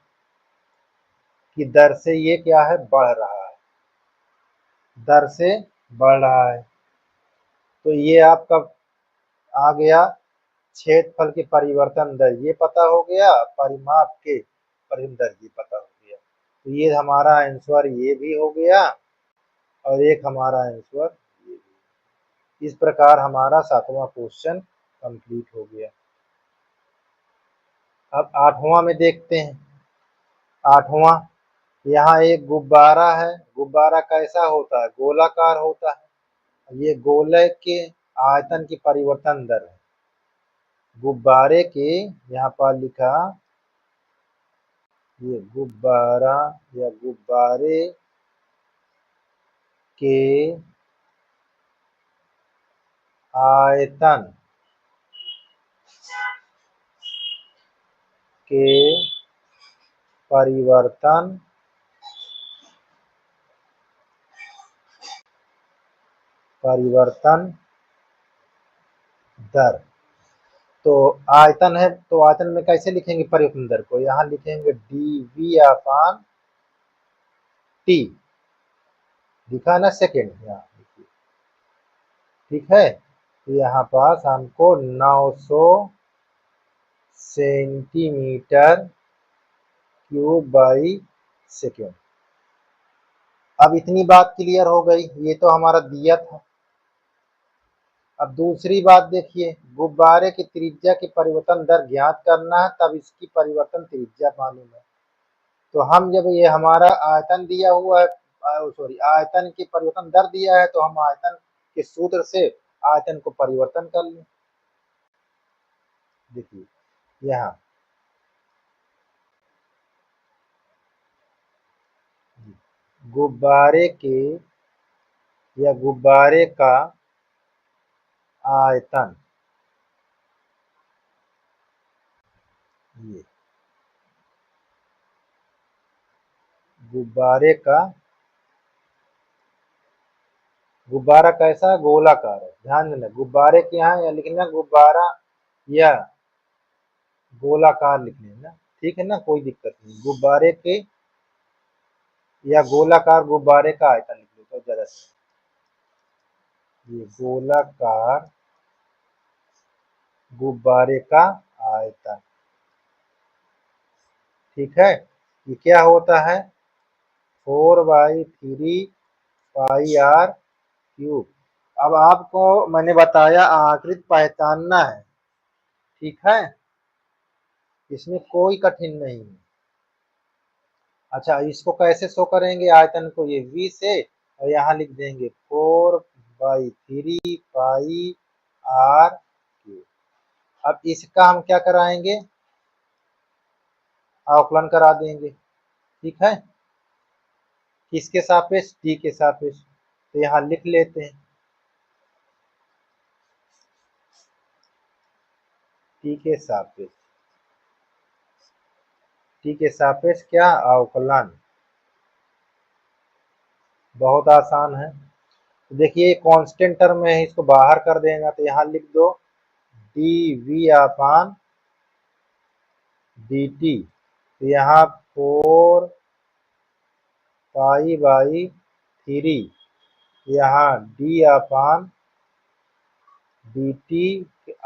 की दर से ये क्या है? बढ़ रहा है, दर से बढ़ रहा है। तो ये आपका आ गया क्षेत्रफल के परिवर्तन दर, ये पता हो गया। परिमाप के परिवर्तन दर ये पता हो गया। तो ये हमारा आंसर ये भी हो गया, और एक हमारा आंसर ये भी। इस प्रकार हमारा 7वां क्वेश्चन कंप्लीट हो गया। अब 8वां में देखते हैं। 8वां, यहाँ एक गुब्बारा है। गुब्बारा कैसा होता है? गोलाकार होता है। ये गोले के आयतन की परिवर्तन दर है। गुब्बारे के, यहाँ पर लिखा, ये गुब्बारा या गुब्बारे के आयतन के परिवर्तन दर। तो आयतन है, तो आयतन में कैसे लिखेंगे परिवर्तन दर को? यहाँ लिखेंगे dV अपान T, लिखा ना सेकेंड यहाँ, ठीक है। तो यहाँ पास हमको 900 सेंटीमीटर क्यूब बाई सेकेंड, अब इतनी बात क्लियर हो गई, ये तो हमारा दिया था। अब दूसरी बात देखिए, गुब्बारे की त्रिज्या की परिवर्तन दर ज्ञात करना है, तब इसकी परिवर्तन त्रिज्या मालूम है। तो हम जब ये हमारा आयतन दिया हुआ है, सॉरी आयतन की परिवर्तन दर दिया है, तो हम आयतन के सूत्र से आयतन को परिवर्तन कर लें। देखिए यहाँ गुब्बारे के या गुब्बारे का आयतन, ये गुब्बारे का, गुब्बारा कैसा है, गोलाकार है। ध्यान देना, गुब्बारे के यहाँ या लिखना गुब्बारा या गोलाकार लिख लेना, ठीक है ना, कोई दिक्कत नहीं। गुब्बारे के या गोलाकार गुब्बारे का आयतन लिख लो तो ज्यादा सही। ये गोलाकार गुब्बारे का आयतन, ठीक है। ये क्या होता है, 4/3 पाई r क्यूब। अब आपको मैंने बताया आकृति पहचानना है, ठीक है, इसमें कोई कठिन नहीं है। अच्छा, इसको कैसे शो करेंगे आयतन को, ये v से, और यहाँ लिख देंगे 4/3 पाई r क्यूब। अब इसका हम क्या कराएंगे, अवकलन करा देंगे, ठीक है, किसके सापेक्ष, t के सापेक्ष। तो यहाँ लिख लेते हैं t के सापेक्ष, t के सापेक्ष क्या, अवकलन। बहुत आसान है। तो देखिए कांस्टेंट टर्म है, इसको बाहर कर देगा, तो यहाँ लिख दो dv/dt। तो यहाँ 4 पाई/3, यहाँ d/dt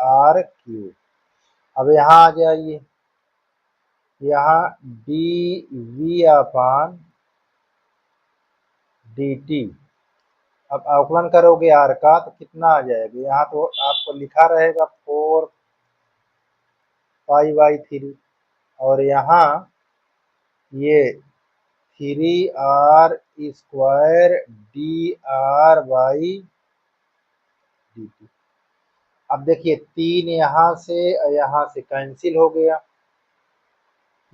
r क्यूब। अब यहाँ आ जाइए, यहाँ dv/dt। अब अवकलन करोगे r का तो कितना आ जाएगा, यहाँ तो आपको लिखा रहेगा 4 पाई/3, और यहाँ ये 3r² dr/dt। अब देखिए 3 यहाँ से और यहाँ से कैंसिल हो गया,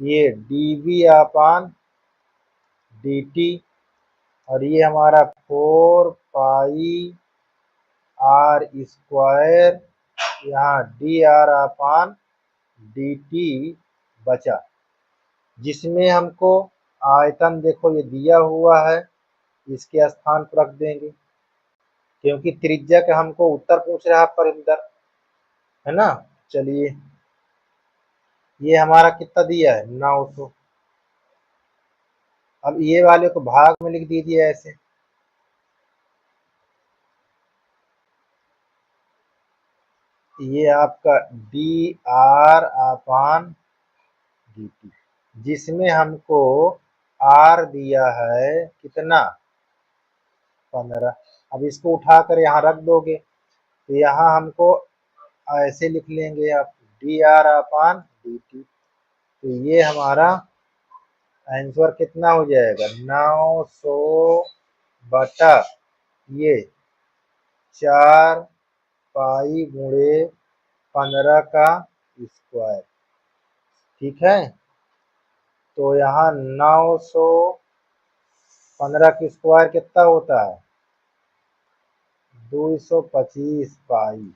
ये dv/dt, और ये हमारा 4 पाई r², यहाँ dr/dt बचा, जिसमें हमको आयतन देखो ये दिया हुआ है, इसके स्थान पर रख देंगे, क्योंकि त्रिज्या का हमको उत्तर पूछ रहा है परिंदर, है ना। चलिए, ये हमारा कितना दिया है, 900। अब ये वाले को भाग में लिख दीजिए ऐसे, ये आपका dr/dt, जिसमें हमको r दिया है कितना, 15। अब इसको उठाकर यहाँ रख दोगे, तो यहाँ हमको ऐसे लिख लेंगे आप dr/dt। तो ये हमारा आंसर कितना हो जाएगा, 900 बटा ये 4 पाई × 15 का स्क्वायर, ठीक है। तो यहाँ 915 की स्क्वायर कितना होता है, 225 पाई।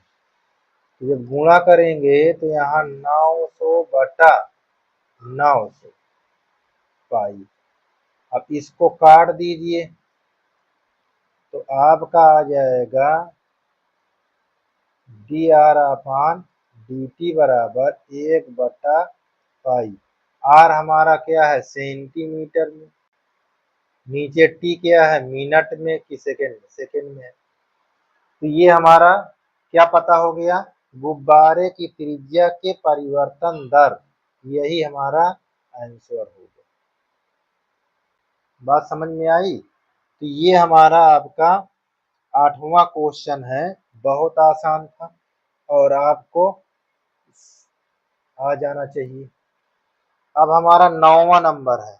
तो जब गुणा करेंगे तो यहाँ 900 बटा 900 पाई। अब इसको काट दीजिए, तो आपका आ जाएगा dr/dt बराबर 1/पाई। r हमारा क्या है, सेंटीमीटर में, नीचे t क्या है, मिनट में कि सेकेंड में, सेकेंड में है। तो ये हमारा क्या पता हो गया, गुब्बारे की त्रिज्या के परिवर्तन दर, यही हमारा आंसर होगा। बात समझ में आई। तो ये हमारा आपका 8वां क्वेश्चन है, बहुत आसान था और आपको आ जाना चाहिए। अब हमारा 9वां नंबर है।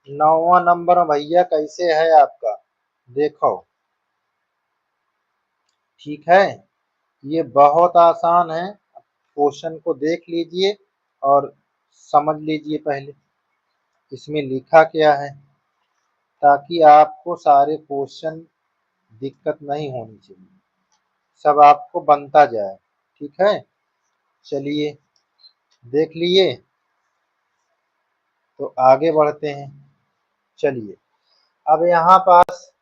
9वां नंबर भैया कैसे है आपका, देखो ठीक है, ये बहुत आसान है। क्वेश्चन को देख लीजिए और समझ लीजिए पहले इसमें लिखा क्या है, ताकि आपको सारे क्वेश्चन दिक्कत नहीं होनी चाहिए, सब आपको बनता जाए। ठीक है, चलिए देख लिए तो आगे बढ़ते हैं। चलिए, अब यहाँ पास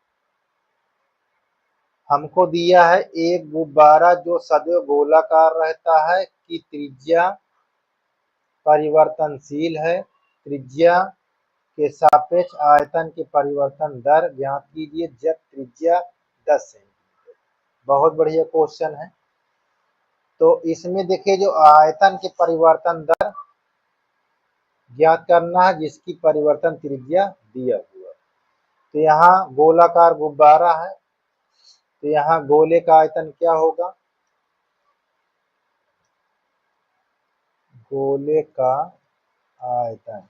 हमको दिया है एक गुब्बारा जो सदैव गोलाकार रहता है कि त्रिज्या परिवर्तनशील है, त्रिज्या के सापेक्ष आयतन के परिवर्तन दर ज्ञात कीजिए जब त्रिज्या 10 सेंटीमीटर। बहुत बढ़िया क्वेश्चन है। तो इसमें देखिए जो आयतन के परिवर्तन दर ज्ञात करना है जिसकी परिवर्तन त्रिज्या दिया हुआ। तो यहाँ गोलाकार गुब्बारा है, तो यहाँ गोले का आयतन क्या होगा, गोले का आयतन,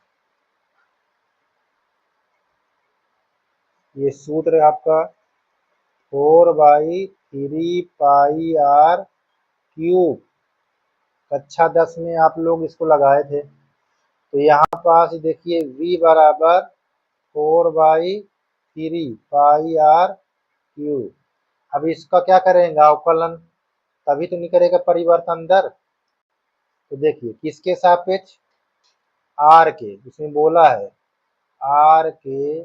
ये सूत्र आपका 4/3 पाई r क्यूब, कक्षा 10 में आप लोग इसको लगाए थे। तो यहाँ पास देखिए v बराबर 4/3 पाई r क्यूब। अब इसका क्या करेंगे अवकलन, तभी तो निकलेगा परिवर्तन दर। तो देखिए किसके सापेक्ष, r के, इसमें बोला है r के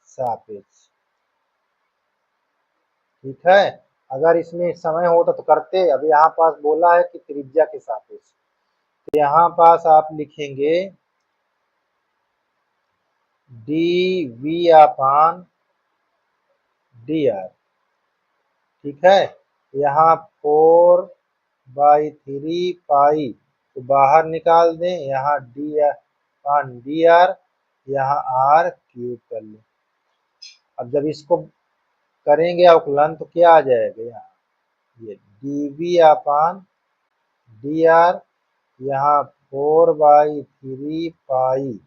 सापेक्ष। ठीक है, अगर इसमें समय होता तो करते, अब यहाँ पास बोला है कि त्रिज्या के सापेक्ष। तो यहाँ पास आप लिखेंगे D V upon D R. ठीक है, यहाँ 4/3 पाई तो बाहर निकाल दें, यहाँ डी अपान डी आर, यहाँ आर क्यूब कर लें। अब जब इसको करेंगे अवकलन तो क्या आ जाएगा, यहाँ ये D V upon D R, यहाँ 4/3 पाई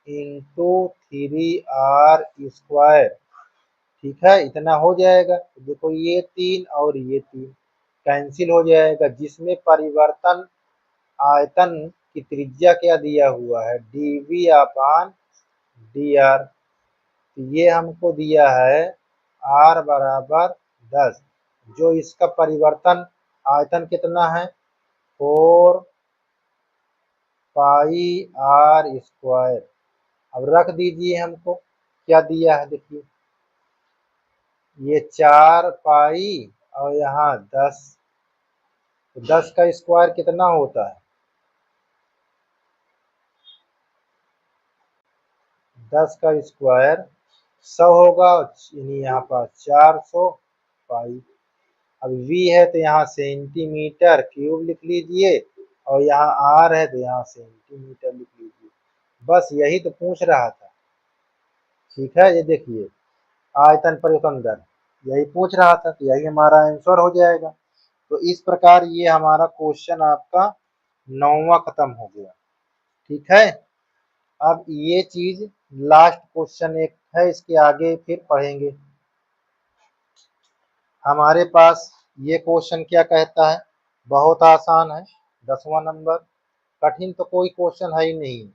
इंटू 3r²। ठीक है, इतना हो जाएगा। तो देखो ये 3 और ये 3 कैंसिल हो जाएगा, जिसमें परिवर्तन आयतन की त्रिज्या क्या दिया हुआ है, dv अपान dr। तो ये हमको दिया है r बराबर 10, जो इसका परिवर्तन आयतन कितना है 4πr²। अब रख दीजिए, हमको क्या दिया है देखिए, ये 4 पाई और यहाँ 10, तो 10 का स्क्वायर कितना होता है, 10 का स्क्वायर 100 होगा, यानी यहाँ पास 400 पाई। अब v है तो यहाँ सेंटीमीटर क्यूब लिख लीजिए, और यहाँ r है तो यहाँ सेंटीमीटर लिख लीजिए। बस यही तो पूछ रहा था। ठीक है, ये देखिए आयतन परिवर्तन दर यही पूछ रहा था, तो यही हमारा आंसर हो जाएगा। तो इस प्रकार ये हमारा क्वेश्चन आपका 9वां खत्म हो गया। ठीक है, अब ये चीज लास्ट क्वेश्चन एक है, इसके आगे फिर पढ़ेंगे। हमारे पास ये क्वेश्चन क्या कहता है, बहुत आसान है, 10वां नंबर, कठिन तो कोई क्वेश्चन है ही नहीं।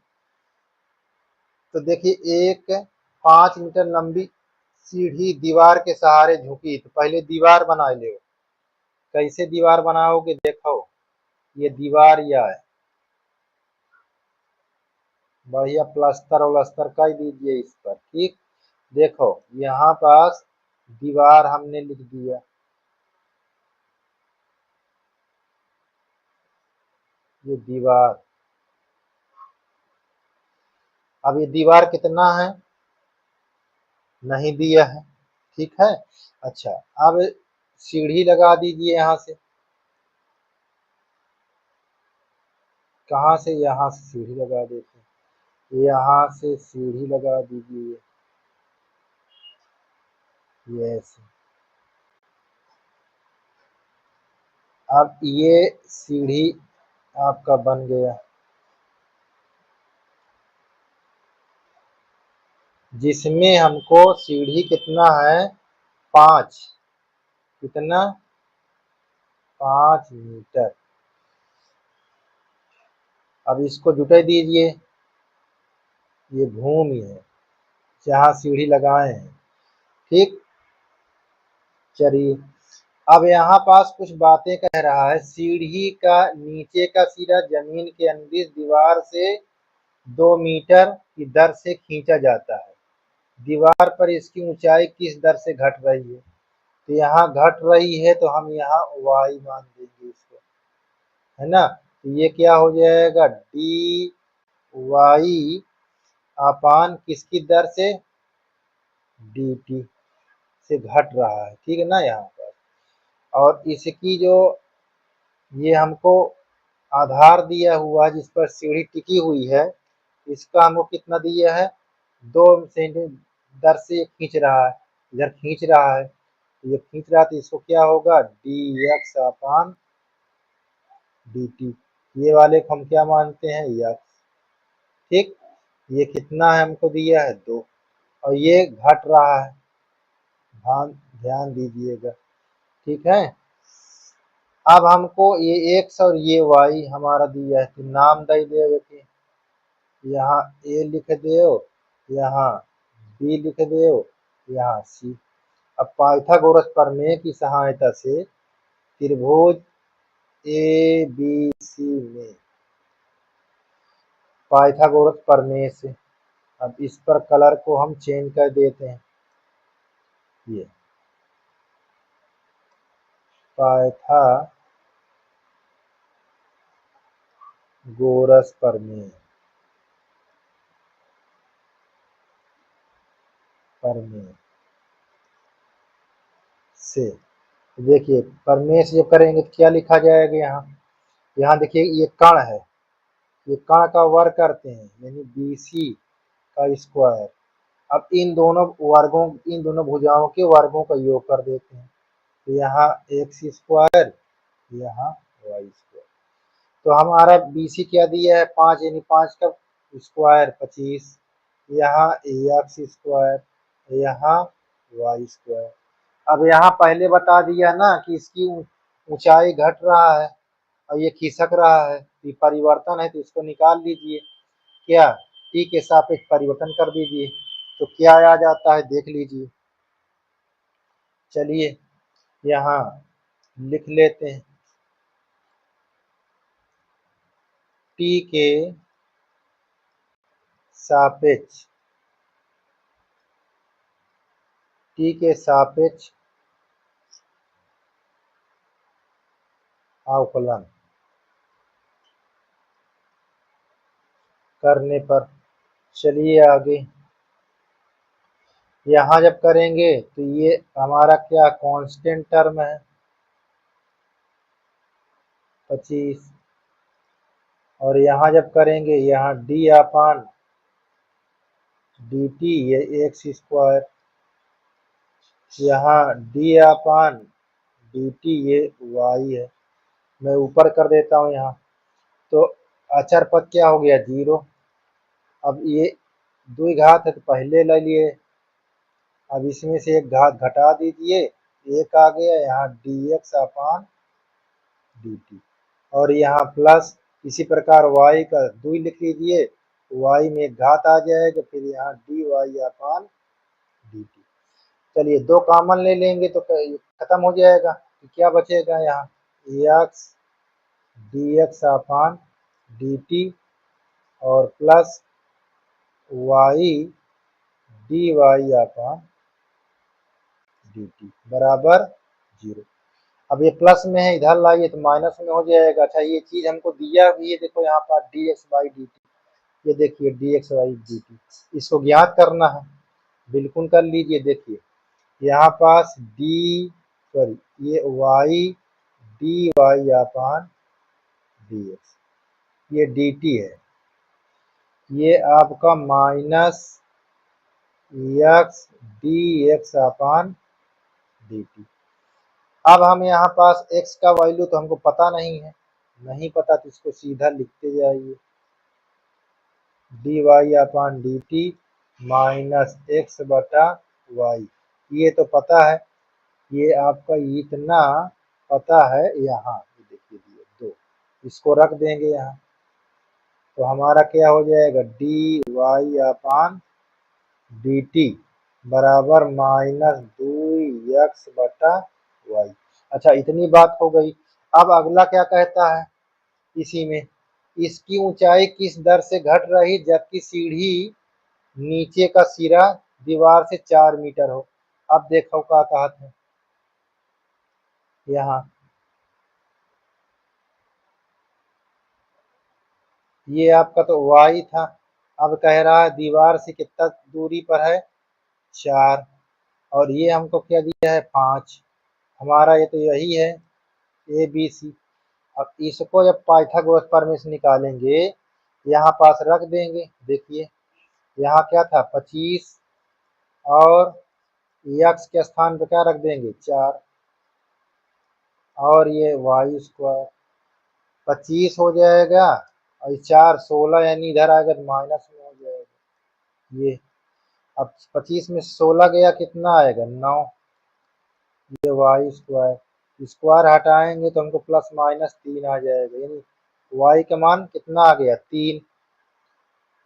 तो देखिए एक 5 मीटर लंबी सीढ़ी दीवार के सहारे झुकी, तो पहले दीवार बना ले। कैसे दीवार बनाओगे, देखो ये दीवार यह है, बढ़िया प्लास्टर व्लास्टर कर दीजिए इस पर। ठीक, देखो यहाँ पास दीवार हमने लिख दिया, ये दीवार। अब ये दीवार कितना है नहीं दिया है। ठीक है, अच्छा अब सीढ़ी लगा दीजिए यहाँ से, कहाँ से, यहाँ से सीढ़ी लगा देते हैं, यहाँ से सीढ़ी लगा दीजिए। ये ऐसे। अब ये सीढ़ी आपका बन गया, जिसमें हमको सीढ़ी कितना है, 5, कितना, 5 मीटर। अब इसको जुटाई दीजिए, ये भूमि है जहाँ सीढ़ी लगाए हैं। ठीक, चलिए अब यहाँ पास कुछ बातें कह रहा है। सीढ़ी का नीचे का सिरा जमीन के अनुदिश दीवार से 2 मीटर की दर से खींचा जाता है। दीवार पर इसकी ऊंचाई किस दर से घट रही है? तो यहाँ घट रही है तो हम यहाँ वाई मान देंगे इसको, है ना। तो ये क्या हो जाएगा, डी वाई अपान किसकी दर से, डी टी से घट रहा है, ठीक है ना यहाँ पर। और इसकी जो ये हमको आधार दिया हुआ है जिस पर सीढ़ी टिकी हुई है, इसका हमको कितना दिया है, 2 सेंटीमीटर दर से ये खींच रहा है, इधर खींच रहा है, ये खींच रहा है तो इसको क्या होगा, डी एक्स अपान डी टी। ये वाले को हम क्या मानते हैं, यक्स। ठीक, ये कितना है हमको दिया है, 2, और ये घट रहा है, ध्यान ध्यान दीजिएगा, ठीक है। अब हमको ये एक्स और ये वाई हमारा दिया है, तो नाम दे देवे के, यहाँ ए लिख दो, यहाँ बी लिख दो, यहाँ सी। अब पाइथागोरस प्रमेय की सहायता से त्रिभुज ए बी सी में, पाइथागोरस प्रमेय से, अब इस पर कलर को हम चेंज कर देते हैं, ये पाइथागोरस प्रमेय, प्रमेय से देखिए, प्रमेय से जब करेंगे तो क्या लिखा जाएगा, यहाँ देखिए ये कण है, ये कण का वर्ग करते हैं यानी BC का स्क्वायर। अब इन दोनों वर्गों, इन दोनों भुजाओं के वर्गों का योग कर देते हैं, तो यहाँ एक्स स्क्वायर, यहाँ वाई स्क्वायर। तो हमारा BC क्या दिया है, 5, यानी 5 का स्क्वायर 25, यहाँ एक्स स्क्वायर, यहाँ वाई स्क्वायर। अब यहाँ पहले बता दिया ना कि इसकी ऊंचाई घट रहा है और ये खिसक रहा है, ये परिवर्तन है, तो इसको निकाल लीजिए, क्या टी के सापेक्ष परिवर्तन कर दीजिए, तो क्या आ जाता है देख लीजिए। चलिए यहाँ लिख लेते हैं, टी के सापेक्ष, टी के सापेक्ष अवकलन करने पर, चलिए आगे यहाँ जब करेंगे तो ये हमारा क्या कांस्टेंट टर्म है 25, और यहाँ जब करेंगे यहाँ डी अपान डी टी, ये एक्स स्क्वायर, यहाँ डी अपान डी टी ये वाई है। मैं ऊपर कर देता हूँ यहाँ, तो अचर पद क्या हो गया, 0। अब ये द्विघात है तो पहले ले लिए, अब इसमें से एक घात घटा दीजिए, एक आ गया, यहाँ डी एक्स अपान डी टी, और यहाँ प्लस इसी प्रकार y का 2 लिख लीजिए, y में एक घात आ जाएगा, फिर यहाँ D Y upon D T. चलिए 2 कॉमन ले लेंगे तो खत्म हो जाएगा, तो क्या बचेगा यहाँ, एक्स डी एक्स अपान डी टी और plus Y D Y upon D T बराबर 0। अब ये प्लस में है, इधर लाइए तो माइनस में हो जाएगा। अच्छा ये चीज हमको दिया भी है, देखो यहाँ पर D x by D T, ये देखिए D x by D T, इसको ज्ञात करना है, बिल्कुल कर लीजिए। देखिए यहाँ पास डी, सॉरी ये Y D Y upon D x, ये डी टी है, ये आपका माइनस एक्स डी एक्स अपान dt। अब हम यहाँ पास x का वैल्यू तो हमको पता नहीं पता तो इसको सीधा लिखते जाइए, dy upon dt minus x बटा y। ये तो पता है, ये आपका इतना पता है। यहाँ ये देखिए दिए 2, इसको रख देंगे यहाँ, तो हमारा क्या हो जाएगा, dy अपॉन dt बराबर माइनस 2x बटा y। अच्छा, इतनी बात हो गई। अब अगला क्या कहता है इसी में, इसकी ऊंचाई किस दर से घट रही जबकि सीढ़ी नीचे का सिरा दीवार से 4 मीटर हो। अब देखो क्या कहते हैं यहाँ, ये आपका तो y था, अब कह रहा है दीवार से कितना दूरी पर है, 4, और ये हमको क्या दिया है, 5। हमारा ये तो यही है ए बी सी। अब इसको जब पाइथागोरस प्रमेय निकालेंगे, यहाँ पास रख देंगे। देखिए यहाँ क्या था, 25, और x के स्थान पे क्या रख देंगे, 4, और ये वाई स्क्वायर 25 हो जाएगा, और 4 16, यानी इधर आएगा तो माइनस में हो जाएगा ये। अब 25 में 16 गया, कितना आएगा, 9। ये वाई स्क्वायर, स्क्वायर हटाएंगे तो हमको प्लस माइनस 3 आ जाएगा, यानी वाई का मान कितना आ गया, 3।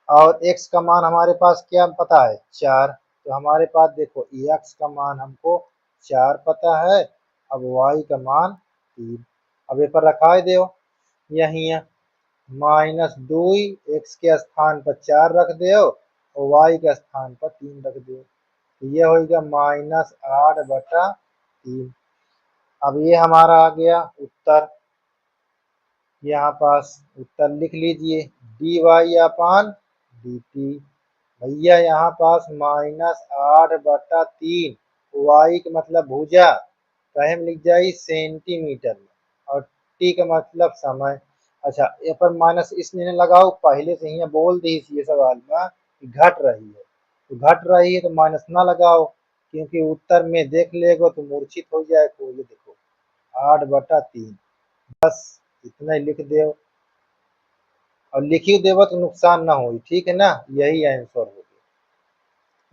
और x का मान हमारे पास क्या पता है, 4। तो हमारे पास देखो x का मान हमको 4 पता है, अब y का मान 3। अब ये पर रखा दो यहीं, माइनस 2 x के स्थान पर 4 रख दो और y के स्थान पर 3 रख दो, तो ये होगा माइनस 8/3। अब ये हमारा आ गया उत्तर। यहाँ पास उत्तर लिख लीजिए, dy अपान dt। भैया यहाँ पास -8/3, y का मतलब भुजा, कहे में लिख जाए सेंटीमीटर में, और t का मतलब समय। अच्छा, ये पर माइनस इसलिए लगाओ, पहले से ही बोल दी ये सवाल में कि घट रही है, तो घट रही है तो माइनस ना लगाओ, क्योंकि उत्तर में देख लेगो तो मूर्छित हो जाए। तो ये देखो 8/3, बस इतना ही लिख दो, और लिखी देव तो नुकसान ना हो, ठीक है ना, यही आंसर हो गया।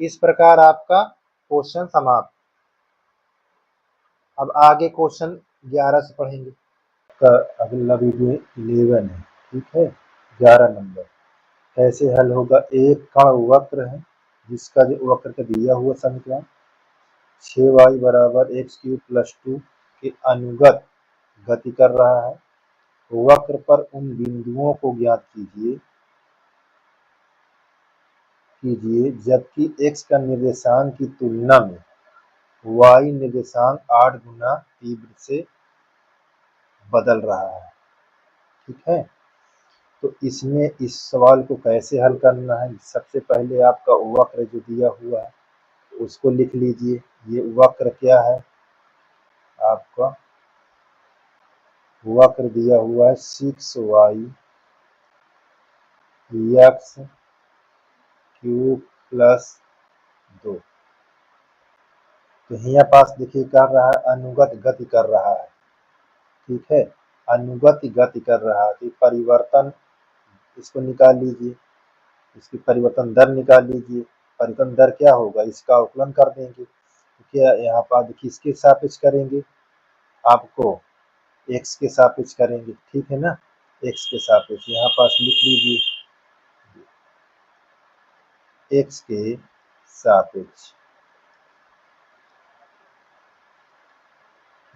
इस प्रकार आपका क्वेश्चन समाप्त। अब आगे क्वेश्चन 11 से पढ़ेंगे। का अगला वीडियो 11 है, ठीक है। 11 नंबर कैसे हल होगा। एक कण वक्र है जिसका जो वक्र का दिया हुआ समीकरण 6y बराबर x³ + 2 के अनुगत गति कर रहा है। वक्र पर उन बिंदुओं को ज्ञात कीजिए जबकि x का निर्देशांक की तुलना में y निर्देशांक 8 गुना तीव्र से बदल रहा है, ठीक है। तो इसमें इस सवाल को कैसे हल करना है, सबसे पहले आपका वक्र जो दिया हुआ है उसको लिख लीजिए। ये वक्र क्या है, आपका वक्र दिया हुआ है 6y x³ + 2। तो यहाँ पास देखिए कर रहा है, अनुगत गति कर रहा है, ठीक है, अनुगत गति कर रहा है। तो परिवर्तन इसको निकाल लीजिए, इसकी परिवर्तन दर निकाल लीजिए। परिवर्तन दर क्या होगा, इसका अवकलन कर देंगे, तो क्या यहाँ पर देखिए इसके सापेक्ष करेंगे, आपको x के सापेक्ष करेंगे, ठीक है ना, x के सापेक्ष यहाँ पास लिख लीजिए, x के सापेक्ष।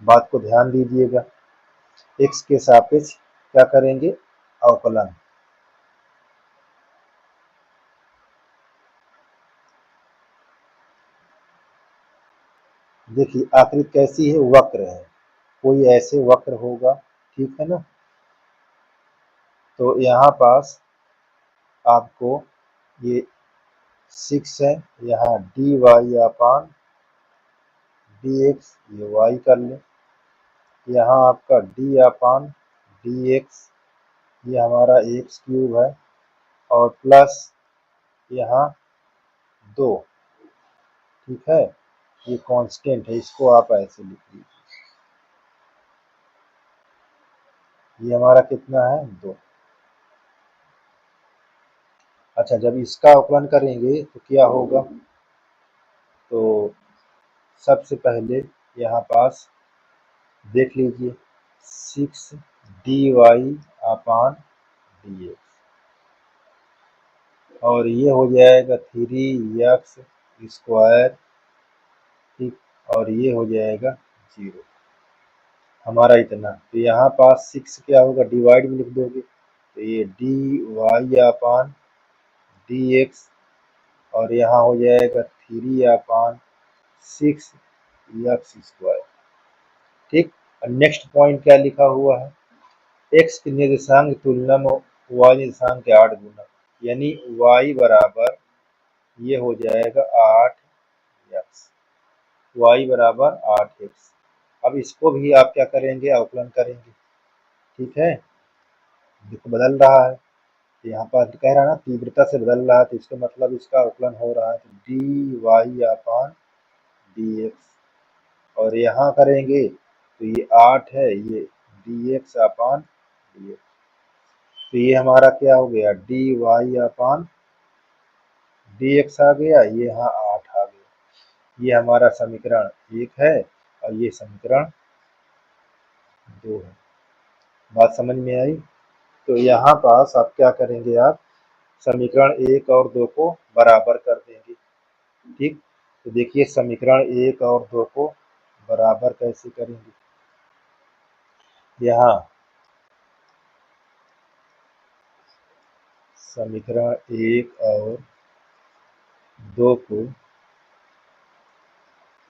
बात को ध्यान दीजिएगा, x के सापेक्ष क्या करेंगे, अवकलन। देखिए आकृति कैसी है, वक्र है, कोई ऐसे वक्र होगा, ठीक है ना। तो यहाँ पास आपको ये 6 है, यहाँ dy अपान dx, ये y कर ले, यहाँ आपका d अपान dx, ये हमारा x³ है, और प्लस यहाँ 2, ठीक है। ये कांस्टेंट है, इसको आप ऐसे लिख लीजिए। ये हमारा कितना है 2। अच्छा, जब इसका अवकलन करेंगे तो क्या होगा, तो सबसे पहले यहाँ पास देख लीजिए 6 dy/dx और ये हो जाएगा 3x², ठीक, और ये हो जाएगा 0। हमारा इतना, तो यहाँ पास 6 क्या होगा, डिवाइड में लिख दोगे तो ये dy/dx और यहाँ हो जाएगा 3/6x²। ठीक। और नेक्स्ट पॉइंट क्या लिखा हुआ है, x के निर्देशांक की तुलना में y निर्देशांक के 8 गुना, यानी y बराबर ये हो जाएगा 8x, y बराबर 8x। अब इसको भी आप क्या करेंगे, अवकलन करेंगे। ठीक है, देखो बदल रहा है, यहाँ पर कह रहा है ना तीव्रता से बदल रहा है, तो इसका मतलब इसका अवकलन हो रहा है, तो dy/dx और यहाँ करेंगे तो ये 8 है, ये dx/dx, तो ये हमारा क्या हो गया, dy/dx आ गया, ये यहाँ 8 आ गया। ये हमारा समीकरण 1 है और ये समीकरण 2 है। बात समझ में आई। तो यहाँ पास आप क्या करेंगे, आप समीकरण 1 और 2 को बराबर कर देंगे। ठीक, तो देखिए समीकरण 1 और 2 को बराबर कैसे करेंगे, यहाँ समीकरण 1 और 2 को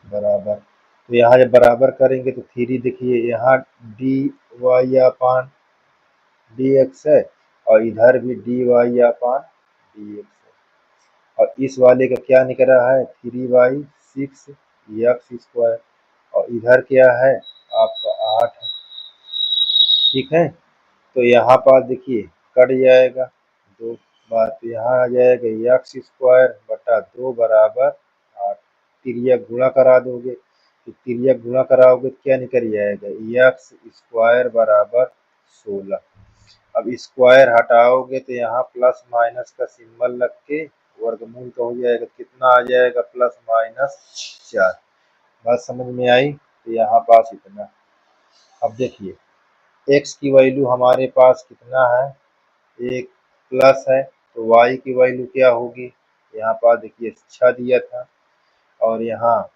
बराबर, तो यहाँ जब बराबर करेंगे तो 3 देखिए यहाँ dy/dx है और इधर भी dy/dx है और इस वाले का क्या निकल रहा है 3/6x² और इधर क्या है आपका 8 है। ठीक है, तो यहाँ पर देखिए कट जाएगा 2 बार, तो यहाँ आ जाएगा x² बटा 2 बराबर 8। तिर्यक गुणा करा दोगे, तो तिर्यक गुणा कराओगे तो क्या निकल जाएगा x² बराबर 16। अब स्क्वायर हटाओगे तो यहाँ प्लस माइनस का सिंबल लग के वर्गमूल का हो जाएगा, कितना आ जाएगा +/4। बात समझ में आई। तो यहाँ पास इतना, अब देखिए x की वैल्यू हमारे पास कितना है, 1 प्लस है, तो y की वैल्यू क्या होगी, यहाँ पास देखिए 6 दिया था और यहाँ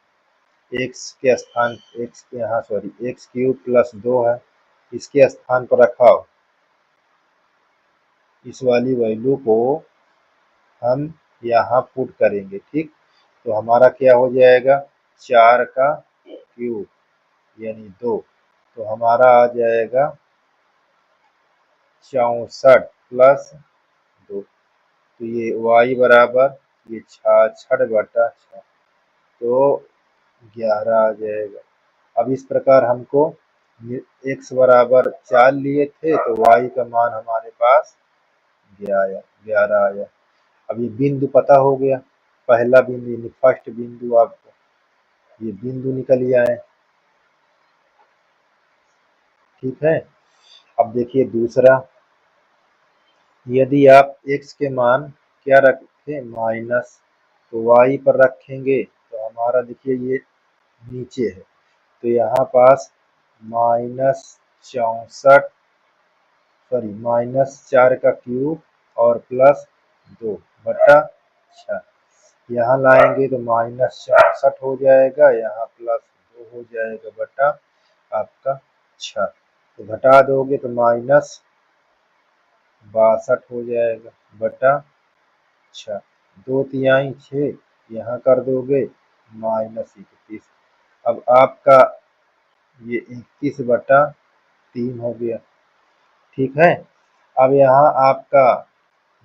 x के स्थान x के यहाँ x³ + 2 है, इसके स्थान पर रखा हो इस वाली वैल्यू को हम यहाँ पुट करेंगे। ठीक, तो हमारा क्या हो जाएगा 4³ यानी 2, तो हमारा आ जाएगा 64 + 2, तो ये y बराबर ये 66/6, तो 11 आ जाएगा। अब इस प्रकार हमको x बराबर 4 लिए थे तो y का मान हमारे पास 11 आया। अब ये बिंदु पता हो गया, पहला बिंदु यानी फर्स्ट बिंदु, आपको ये बिंदु निकल आए। ठीक है, अब देखिए दूसरा, यदि आप x के मान क्या रखें माइनस, तो y पर रखेंगे तो हमारा देखिए ये नीचे है, तो यहाँ पास -4 और +2/6 यहाँ लाएंगे तो -64 हो जाएगा, यहाँ +2 हो जाएगा बटा आपका 6, तो घटा दोगे तो -62 हो जाएगा बटा 6, 2 तिहाई 6, यहाँ कर दोगे -31। अब आपका ये 21/3 हो गया। ठीक है, अब यहाँ आपका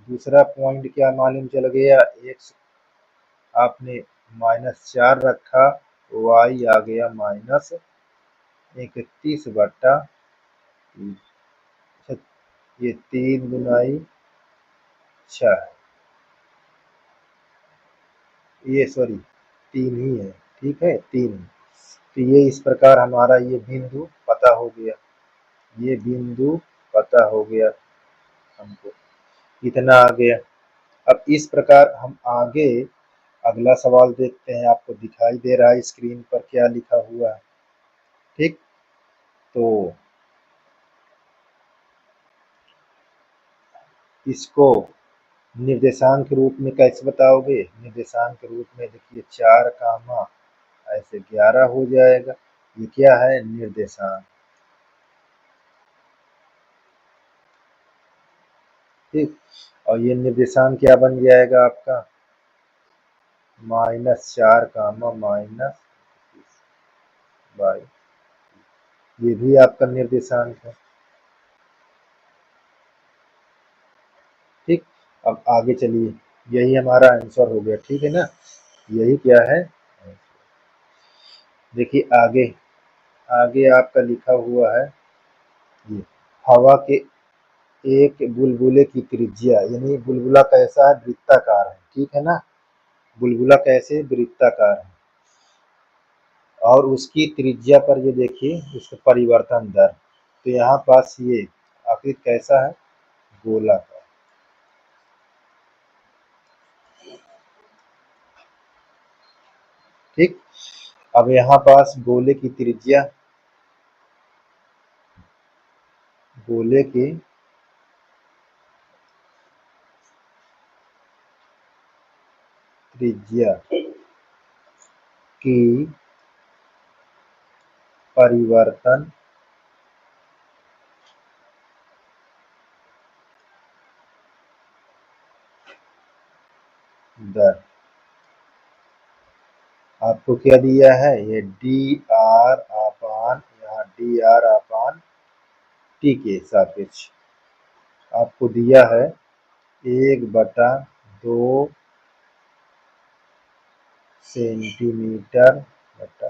दूसरा पॉइंट क्या मालूम चल गया, x आपने -4 रखा, y आ गया -31/3। ये 3 गुनाई 6, ये 3 ही है, ठीक है 3। तो ये इस प्रकार हमारा ये बिंदु पता हो गया, ये बिंदु पता हो गया हमको, इतना आ गया। अब इस प्रकार हम आगे अगला सवाल देखते हैं। आपको दिखाई दे रहा है स्क्रीन पर क्या लिखा हुआ है, ठीक। तो इसको निर्देशांक के रूप में कैसे बताओगे? निर्देशांक के रूप में देखिए 4 कामा ऐसे 11 हो जाएगा। ये क्या है? निर्देशांक, ठीक। और ये निर्देशांक क्या बन जाएगा आपका? -4 कामा -22, ये भी आपका निर्देशांक है, ठीक। अब आगे चलिए, यही हमारा आंसर हो गया, ठीक है ना, यही क्या है। देखिए आगे, आगे आपका लिखा हुआ है ये हवा के एक बुलबुले की त्रिज्या, यानी बुलबुला कैसा है? वृत्ताकार है, ठीक है ना। बुलबुला कैसे? वृत्ताकार है। और उसकी त्रिज्या पर ये देखिए उसका परिवर्तन दर, तो यहाँ पास ये आकृति कैसा है? गोलाकार, ठीक। अब यहाँ पास गोले की त्रिज्या, गोले की त्रिज्या की परिवर्तन दर आपको क्या दिया है? ये डी आर अपान, यहाँ डी आर अपान टी के सापेक्ष आपको दिया है 1/2 सेंटीमीटर बटा,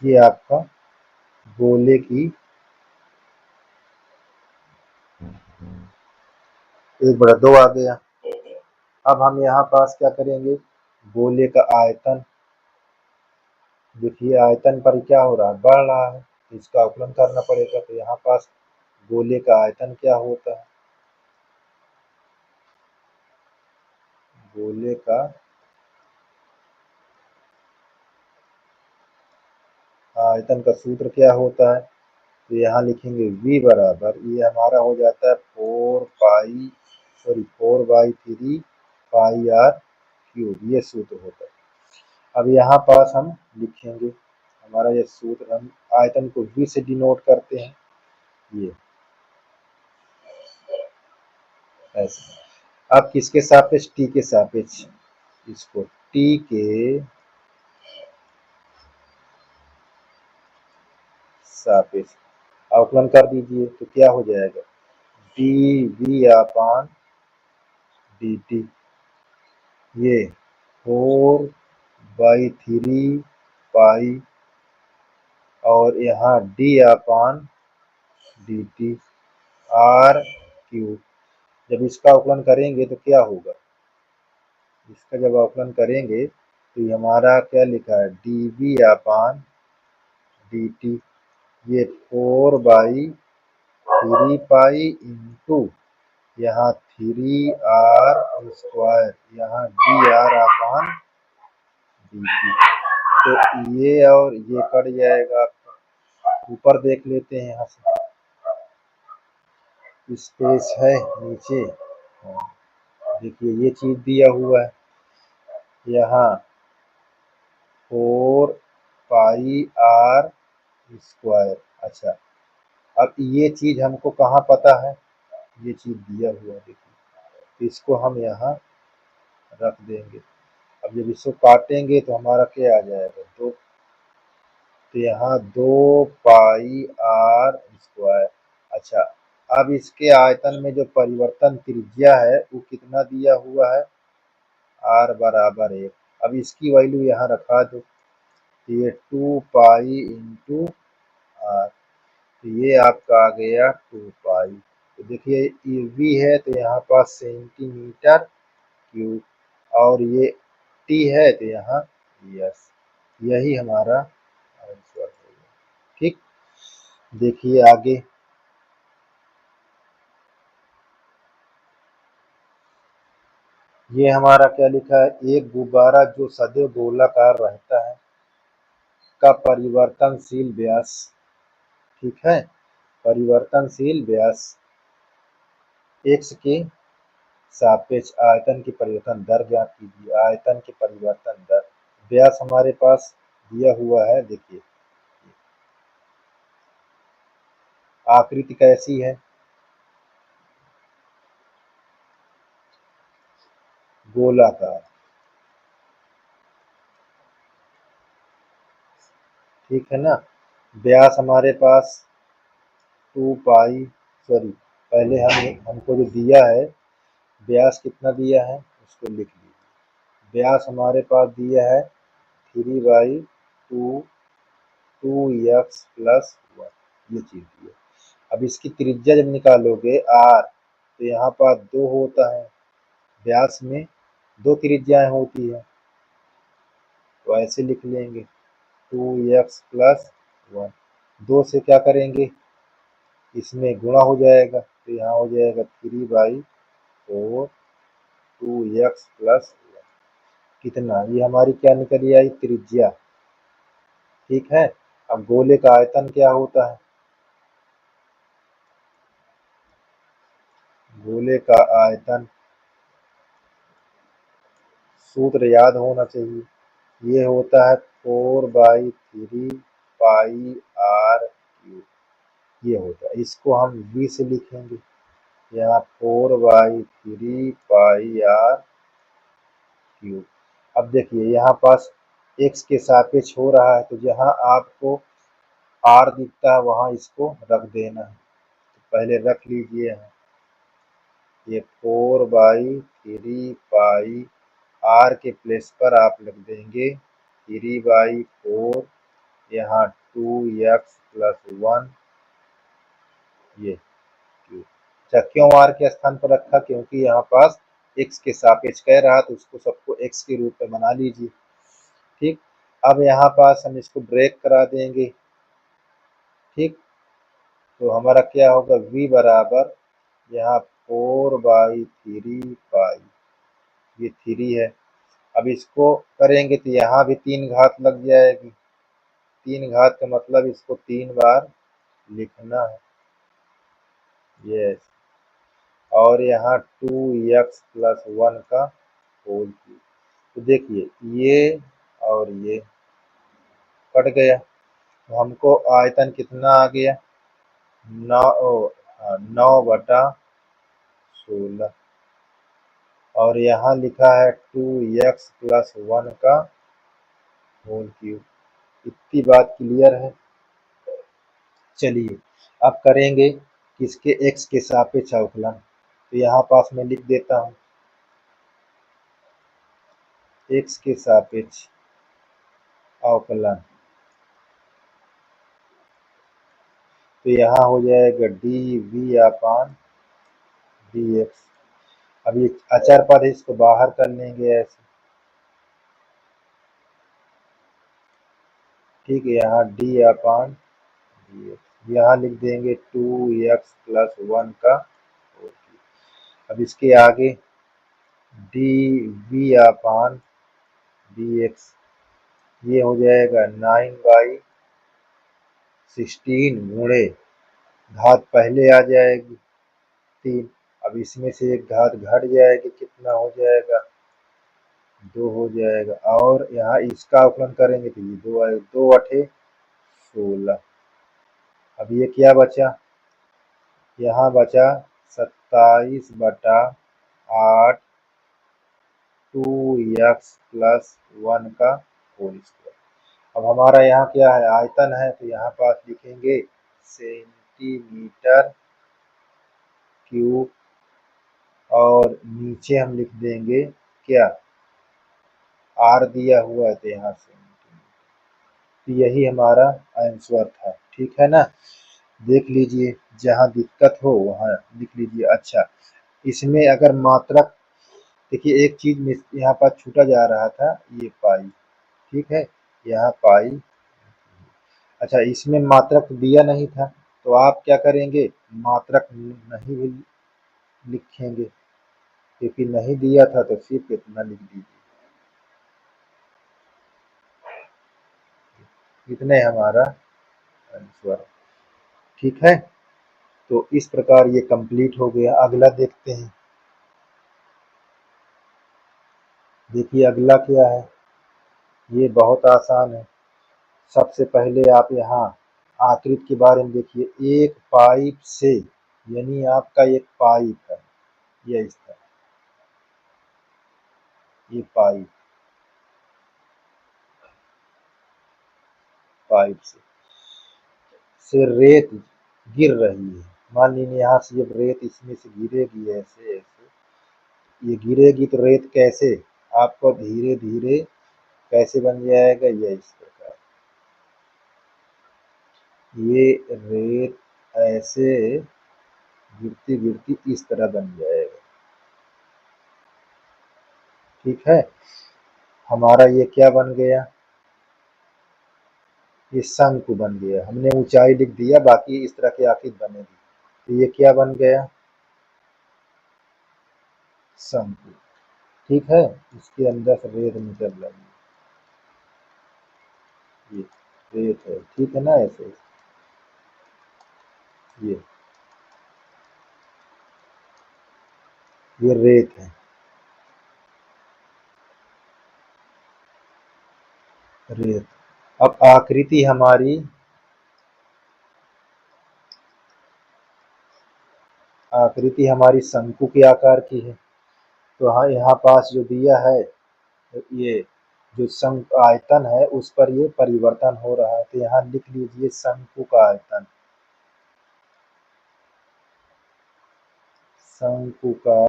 ये आपका गोले की 1/2 आ गया। अब हम यहाँ पास क्या करेंगे? गोले का आयतन, देखिए आयतन पर क्या हो रहा है? बढ़ रहा है, तो इसका आकलन करना पड़ेगा। तो यहाँ पास गोले का आयतन क्या होता है? गोले का आयतन का सूत्र क्या होता है? तो यहाँ लिखेंगे v बराबर, ये हमारा हो जाता है 4/3 पाई आर क्यूब, ये सूत्र होता है। अब यहाँ पास हम लिखेंगे हमारा ये सूत्र, हम आयतन को v से डिनोट करते हैं, ये ऐसे। अब किसके सापेक्ष? t के सापेक्ष, इसको t के सापेक्ष अवकलन कर दीजिए, तो क्या हो जाएगा? डी अपान डी टी, ये 4/3 पाई और यहाँ डी अपान डी टी आर क्यूब। जब इसका अवकलन करेंगे तो क्या होगा? इसका जब अवकलन करेंगे तो ये हमारा क्या लिखा है? डी बी अपान डी टी, ये 4/3 पाई इंटू यहाँ 3r², यहाँ D R upon D T. तो ये और ये कट जाएगा आपका। ऊपर देख लेते हैं, यहाँ से स्पेस है नीचे, देखिए ये चीज दिया हुआ है यहाँ 4πr²। अच्छा, अब ये चीज हमको कहाँ पता है? ये चीज दिया हुआ है, देखिए। तो इसको हम यहाँ रख देंगे। अब जब इसको काटेंगे तो हमारा क्या आ जाएगा? 2, तो यहाँ 2πr²। अच्छा, अब इसके आयतन में जो परिवर्तन त्रिज्या है वो कितना दिया हुआ है? r बराबर 1। अब इसकी वैल्यू यहाँ रखा दो, तो ये 2π इंटू आर, तो ये आपका आ गया 2π। तो देखिए ये v है तो यहाँ पास सेंटीमीटर क्यूब, और ये t है तो यहाँ यस। यही हमारा आंसर होगा। ठीक, देखिए आगे। ये हमारा क्या लिखा है, एक गुब्बारा जो सदैव गोलाकार रहता है का परिवर्तनशील व्यास, ठीक है, परिवर्तनशील व्यास x के सापेक्ष आयतन की परिवर्तन दर ज्ञात कीजिए। आयतन की परिवर्तन दर, व्यास हमारे पास दिया हुआ है, देखिए आकृति कैसी है, गोलाकार, ठीक है ना। व्यास हमारे पास 2 पाई, सॉरी पहले हमको जो दिया है व्यास कितना दिया है उसको लिख लीजिए। व्यास हमारे पास दिया है 3/2 2x प्लस 1, ये चीज दी है। अब इसकी त्रिज्या जब निकालोगे r, तो यहाँ पास 2 होता है, व्यास में 2 त्रिज्याएं होती है, तो ऐसे लिख लेंगे 2x प्लस 1। 2 से क्या करेंगे, इसमें गुणा हो जाएगा, तो यहाँ हो जाएगा 3/4 2x प्लस 1, कितना, ये हमारी क्या निकली आई, त्रिज्या, ठीक है। अब गोले का आयतन क्या होता है, गोले का आयतन सूत्र याद होना चाहिए, ये होता है 4/3 पाई r क्यूब, ये होता है। इसको हम v से लिखेंगे, यहाँ 4/3 पाई r क्यूब। अब देखिए यहाँ पास x के सापेक्ष हो रहा है, तो जहाँ आपको r दिखता है वहाँ इसको रख देना है, तो पहले रख लीजिए यहाँ, ये 4/3 पाई r के प्लेस पर आप लिख देंगे 3/4, यहाँ 2x प्लस 1, ये क्यूब। अच्छा, क्यों r के स्थान पर रखा, क्योंकि यहाँ पास x के सापेक्ष कह रहा, तो उसको सबको x के रूप में बना लीजिए। ठीक, अब यहाँ पास हम इसको ब्रेक करा देंगे, ठीक, तो हमारा क्या होगा, v बराबर यहाँ 4/3 पाई, ये 3 है। अब इसको करेंगे तो यहाँ भी 3 घात लग जाएगी, 3 घात का मतलब इसको 3 बार लिखना है, यस। और यहाँ 2x प्लस 1 का होल क्यूब, तो देखिए ये और ये कट गया, तो हमको आयतन कितना आ गया, 9/16, और यहाँ लिखा है 2x प्लस 1 का होल क्यूब। इतनी बात क्लियर है। चलिए अब करेंगे किसके, x के सापेक्ष अवकलन, तो यहाँ पास मैं लिख देता हूँ x के सापेक्ष अवकलन, तो यहाँ हो जाएगा dv/dx। अब ये अचर पद है, इसको बाहर कर लेंगे ऐसे, ठीक है, यहाँ d/dx, यहाँ लिख देंगे 2x प्लस 1 का होल क्यूब। अब इसके आगे dv/dx, ये हो जाएगा 9/16 गुणे, घात पहले आ जाएगी 3, अब इसमें से एक घात घट जाएगी, कितना हो जाएगा, 2 हो जाएगा, और यहाँ इसका अवकलन करेंगे तो ये 2 आएगा, 2×8 = 16। अब ये क्या बचा, यहाँ बचा 27/8 2x प्लस 1 का होल स्क्वायर। अब हमारा यहाँ क्या है, आयतन है, तो यहाँ पास लिखेंगे सेंटीमीटर क्यूब, और नीचे हम लिख देंगे क्या, r दिया हुआ है, तो यहाँ से, तो यही हमारा आंसर था, ठीक है ना। देख लीजिए, जहाँ दिक्कत हो वहाँ लिख लीजिए। अच्छा, इसमें अगर मात्रक, देखिए एक चीज यहाँ पर छूटा जा रहा था, ये पाई, ठीक है, यहाँ पाई। अच्छा, इसमें मात्रक दिया नहीं था तो आप क्या करेंगे, मात्रक नहीं भी लिखेंगे, क्योंकि नहीं दिया था तो सिर्फ इतना लिख दीजिए। इतने हमारा आंसर। ठीक है, तो इस प्रकार ये कंप्लीट हो गया। अगला देखते हैं। देखिए अगला क्या है, ये बहुत आसान है। सबसे पहले आप यहाँ आकृति के बारे में देखिए। एक पाइप से, यानी आपका एक पाइप है, ये इस तरह, ये पाइप, पाइप से रेत गिर रही है। मान लीजिए यहाँ से जब रेत इसमें से गिरेगी, ऐसे ऐसे ये गिरेगी तो रेत कैसे आपको धीरे धीरे कैसे बन जाएगा, ये इस प्रकार, ये रेत ऐसे गिरती गिरती इस तरह बन जाएगा। ठीक है, हमारा ये क्या बन गया, ये शंकु बन गया। हमने ऊंचाई लिख दिया, बाकी इस तरह की आकृति बनेगी। तो ये क्या बन गया, शंकु। ठीक है, इसके अंदर से रेत निकल रही है, ये रेत है। ठीक है ना, ऐसे ये ये रेत है, रेत। अब आकृति हमारी शंकु के आकार की है। तो हाँ, यहाँ पास जो दिया है, ये जो शंकु आयतन है उस पर ये परिवर्तन हो रहा है। तो यहाँ लिख लीजिए शंकु का आयतन, शंकु का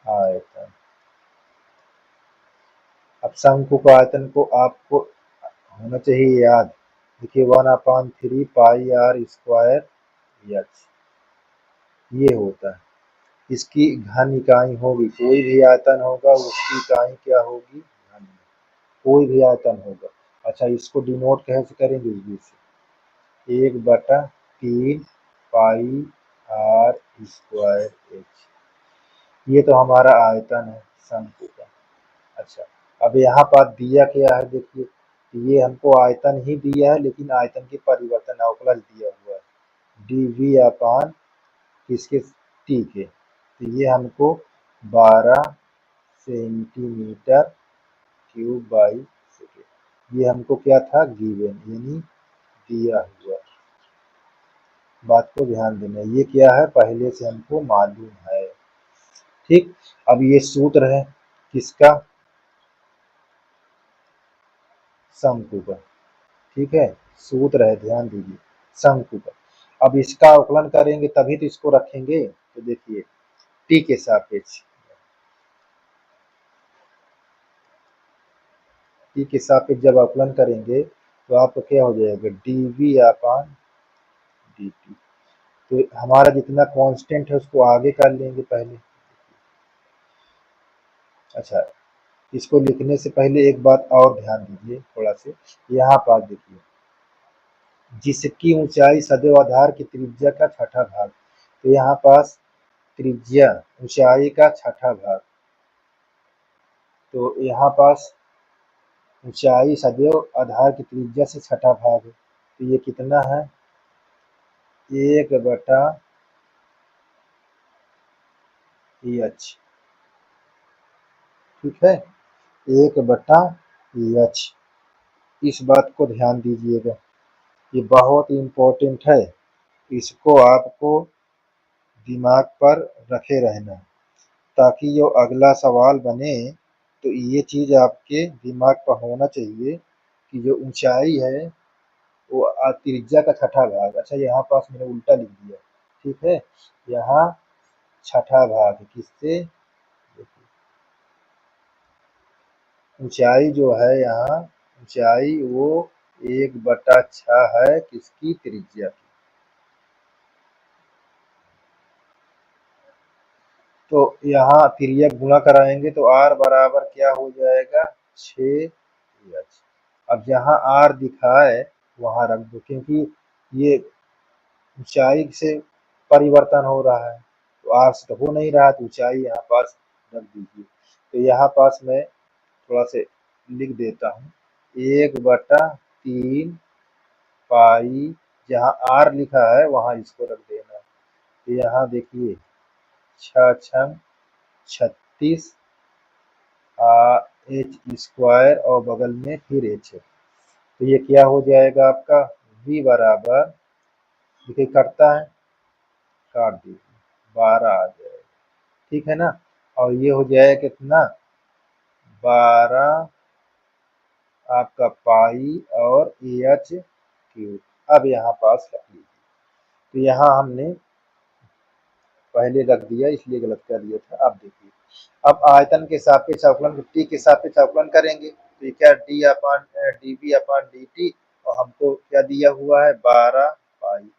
आयतन। अब शंकु का आयतन को आपको होना चाहिए याद। देखिए 1/3 पाई r² एच, ये होता है। इसकी घन इकाई होगी, कोई भी आयतन होगा उसकी इकाई क्या होगी, घन। कोई भी आयतन होगा। अच्छा, इसको डिनोट कैसे करेंगे, ये 1/3 पाई r² एच। ये तो हमारा आयतन है शंकु का। अच्छा, अब यहाँ पर दिया क्या है, देखिए ये हमको आयतन ही दिया है, लेकिन आयतन के परिवर्तन अवकलज दिया हुआ है, dv अपान किसके, टी के। तो ये हमको 12 सेंटीमीटर क्यूब/सेकेंड, ये हमको क्या था, गिवन, यानी दिया हुआ। बात को ध्यान देना, ये क्या है, पहले से हमको मालूम है। ठीक, अब ये सूत्र है किसका, शंकु का। ठीक है, सूत्र है, ध्यान दीजिए, शंकु का। अब इसका अवकलन करेंगे तभी तो इसको रखेंगे। तो देखिए टी के सापेक्ष, टी के सापेक्ष जब अवकलन करेंगे तो आपको क्या हो जाएगा, dv अपान dt। तो हमारा जितना कांस्टेंट है उसको आगे कर लेंगे पहले। अच्छा, इसको लिखने से पहले एक बात और ध्यान दीजिए थोड़ा से। यहाँ पर देखिए, जिसकी ऊंचाई सदैव आधार की त्रिज्या का छठा भाग। तो यहाँ पास त्रिज्या ऊंचाई का छठा भाग, तो यहाँ पास ऊंचाई सदैव आधार की त्रिज्या से छठा भाग है। तो ये कितना है, 1/h। ठीक है, 1/h। इस बात को ध्यान दीजिएगा, ये बहुत इंपॉर्टेंट है। इसको आपको दिमाग पर रखे रहना, ताकि जो अगला सवाल बने तो ये चीज़ आपके दिमाग पर होना चाहिए कि जो ऊंचाई है वो त्रिज्या का छठा भाग। अच्छा, यहाँ पास मैंने उल्टा लिख दिया। ठीक है, यहाँ छठा भाग है किससे, ऊंचाई जो है यहाँ, ऊंचाई वो 1/6 है किसकी, त्रिज्या की। तो यहाँ तिर्यक गुणा कराएंगे तो r बराबर क्या हो जाएगा, 6 एच। अब जहाँ आर दिखा है वहाँ रख दो, क्योंकि ये ऊंचाई से परिवर्तन हो रहा है, तो आर से तो हो नहीं रहा, तो ऊंचाई यहाँ पास रख दीजिए। तो यहाँ पास मैं थोड़ा से लिख देता हूँ, 1/3 पाई, जहाँ आर लिखा है वहाँ इसको रख देना है। तो यहाँ देखिए 6 छंग 36 एच स्क्वायर और बगल में फिर एच है। तो ये क्या हो जाएगा आपका v बराबर, देखिए कटता है, काट दीजिए 12 आ जाएगा, ठीक है ना। और ये हो जाएगा कितना, 12 आपका पाई और एच क्यूब। अब यहाँ पास रख लीजिए। तो यहाँ हमने पहले रख दिया इसलिए गलत कर दिया था। अब देखिए, अब आयतन के सापेक्ष अवकलन टी के सापेक्ष अवकलन करेंगे, तो ये क्या डी अपान डी बी अपान डी टी, और हमको क्या दिया हुआ है 12 पाई,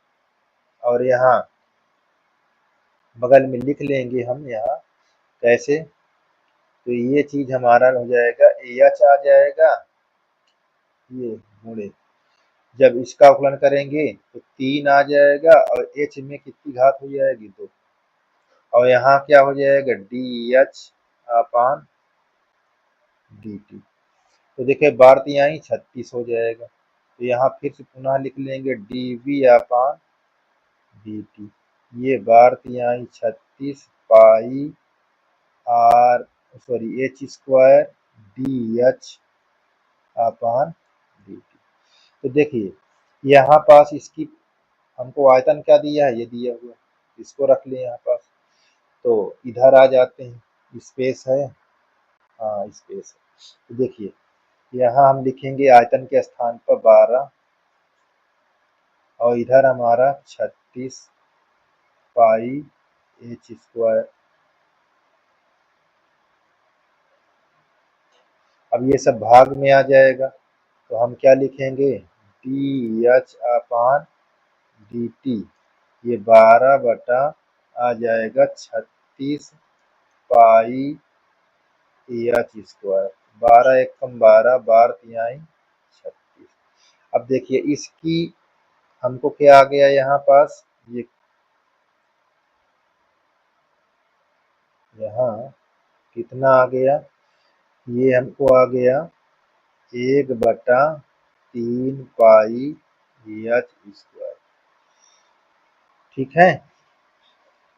और यहाँ बगल में लिख लेंगे हम यहाँ कैसे, तो ये चीज हमारा हो जाएगा एच आ जाएगा, ये गुणे, जब इसका अवकलन करेंगे तो 3 आ जाएगा, और एच में कितनी घात हो जाएगी 2, और यहाँ क्या हो जाएगा D H upon D T. तो देखिए 12 36 हो जाएगा। तो यहाँ फिर से पुनः लिख लेंगे D V upon D T, ये 12 36 pi R sorry H square D H upon D T. तो देखिए यहाँ पास इसकी हमको आयतन क्या दिया है, ये दिया हुआ, इसको रख लें यहाँ पास। तो इधर आ जाते हैं, स्पेस है, हाँ स्पेस है। तो देखिए यहाँ हम लिखेंगे आयतन के स्थान पर 12, और इधर हमारा 36 पाई एच स्क्वायर। अब ये सब भाग में आ जाएगा, तो हम क्या लिखेंगे D H upon D T, ये 12 बटा आ जाएगा 36 पाई एच स्क्वायर, 12 एकम 12, 12 36। अब देखिए इसकी हमको क्या आ गया यहाँ पास, ये यहाँ कितना आ गया, ये हमको आ गया 1/3 पाई एच स्क्वायर, ठीक है।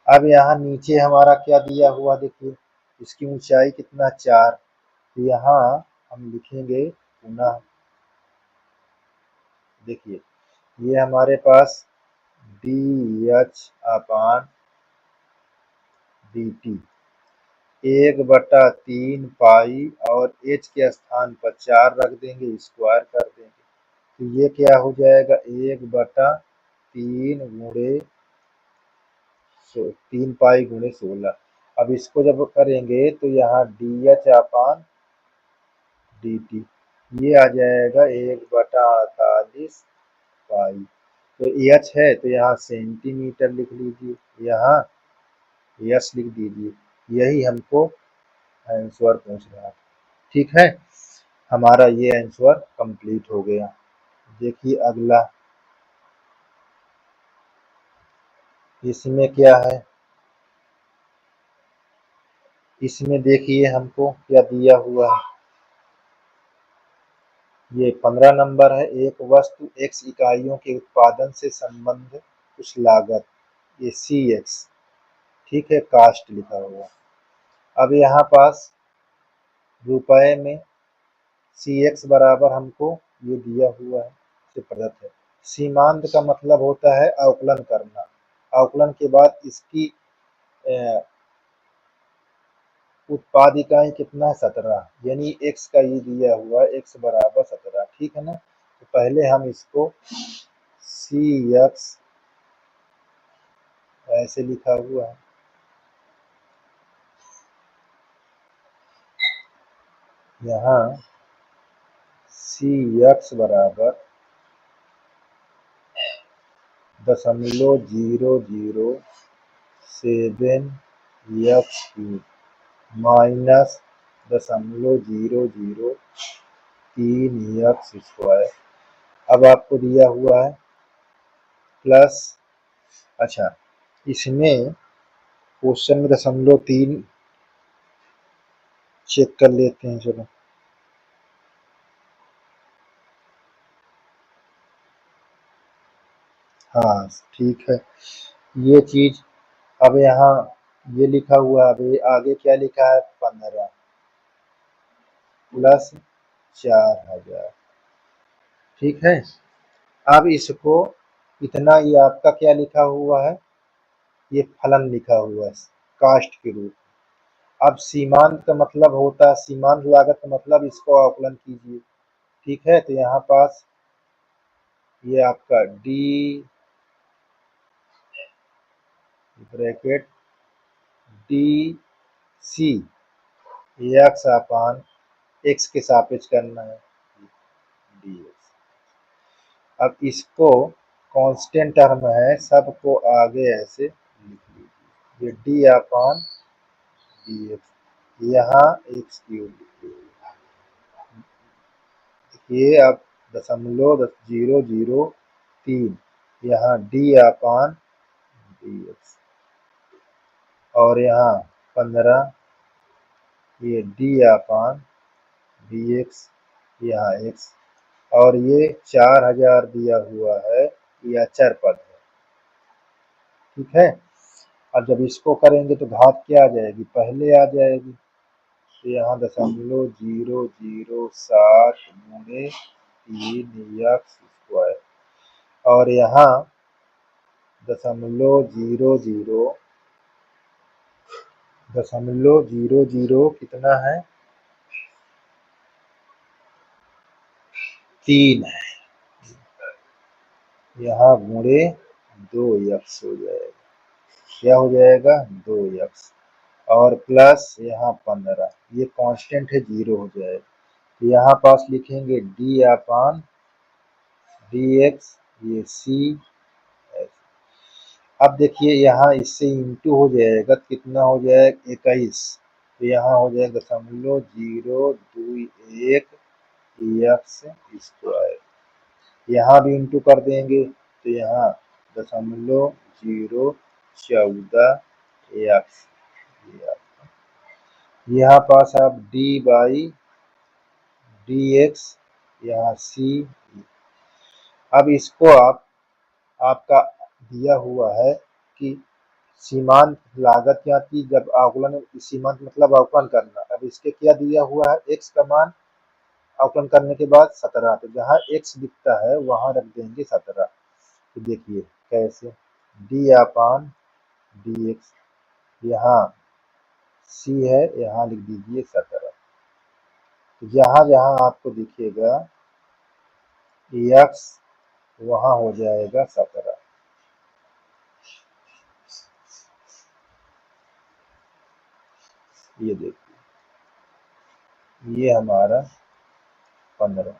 अब यहाँ नीचे हमारा क्या दिया हुआ, देखिए इसकी ऊंचाई कितना 4, तो यहाँ हम लिखेंगे पुनः, देखिए ये हमारे पास D H upon D T 1/3 पाई, और एच के स्थान पर 4 रख देंगे, स्क्वायर कर देंगे, तो ये क्या हो जाएगा 1/3 गुणे 3 पाई गुणे 16। अब इसको जब करेंगे तो यहाँ D H upon D T, ये आ जाएगा 1/48 पाई। तो एच है तो यहाँ सेंटीमीटर लिख लीजिए, यहाँ यस लिख दीजिए, यही हमको आंसर पूछ रहा था, ठीक है। हमारा ये आंसर कंप्लीट हो गया। देखिए अगला, इसमें क्या है, इसमें देखिए हमको क्या दिया हुआ है, ये 15 नंबर है, एक वस्तु x इकाइयों के उत्पादन से संबंध कुछ लागत, ये सी एक्स, ठीक है, कास्ट लिखा हुआ। अब यहाँ पास रुपए में सी एक्स बराबर हमको ये दिया हुआ है, से प्रदत्त है। सीमांत का मतलब होता है अवकलन करना, अवकलन के बाद इसकी उत्पाद इकाई कितना है 17, यानी x का ये दिया हुआ है x बराबर 17, ठीक है ना। तो पहले हम इसको सी एक्स ऐसे लिखा हुआ है, यहाँ सी एक्स बराबर 0.007 एक्स क्यूब माइनस 0.007 3x²। अब आपको दिया हुआ है प्लस, अच्छा इसमें क्वेश्चन में 0.3 चेक कर लेते हैं, चलो हाँ ठीक है ये चीज। अब यहाँ ये लिखा हुआ है, अभी आगे क्या लिखा है 15 प्लस 4000, ठीक है। अब इसको इतना, ये आपका क्या लिखा हुआ है, ये फलन लिखा हुआ है कास्ट के रूप। अब सीमांत का मतलब होता है, सीमांत लागत का मतलब इसको आकलन कीजिए, ठीक है। तो यहाँ पास ये आपका D bracket D C X upon X के सापेक्ष करना है डी एक्स। अब इसको कांस्टेंट टर्म है, सबको आगे ऐसे लिख लीजिए, ये डी अपान डी एक्स, यहाँ एक्स क्यूब लिखिए, ये अब 0.003 यहाँ डी अपान डी एक्स, और यहाँ 15 ये डी अपान डी एक्स, यहाँ एक्स, और ये 4000 दिया हुआ है, ये अचर पद है, ठीक है। और जब इसको करेंगे तो घात क्या आ जाएगी, पहले आ जाएगी, तो यहाँ 0.007 गुणे 3x², और यहाँ 0.00 कितना है 3 है, यहाँ गुणे 2x हो जाएगा, क्या हो जाएगा 2x, और प्लस यहाँ 15, ये कांस्टेंट है 0 हो जाएगा, तो यहाँ पास लिखेंगे डी अपान डी एक्स, ये सी। अब देखिए यहाँ इससे इंटू हो जाएगा, कितना हो जाएगा 21, तो यहाँ हो जाएगा 0.021 x², यहाँ भी इंटू कर देंगे तो यहाँ 0.014 x, यहाँ पास आप d बाई डी एक्स, यहाँ सी। अब इसको आपका दिया हुआ है कि सीमांत लागत क्या थी, जब आकलन, सीमांत मतलब आकलन करना, अब इसके क्या दिया हुआ है एक्स का मान आकलन करने के बाद 17, तो जहाँ एक्स दिखता है वहां रख देंगे 17। तो देखिए कैसे, डी अपान डी एक्स, यहाँ सी है, यहाँ लिख दीजिए 17, तो जहाँ जहाँ आपको दिखेगा एक्स वहां हो जाएगा 17, ये देखिए ये हमारा 15।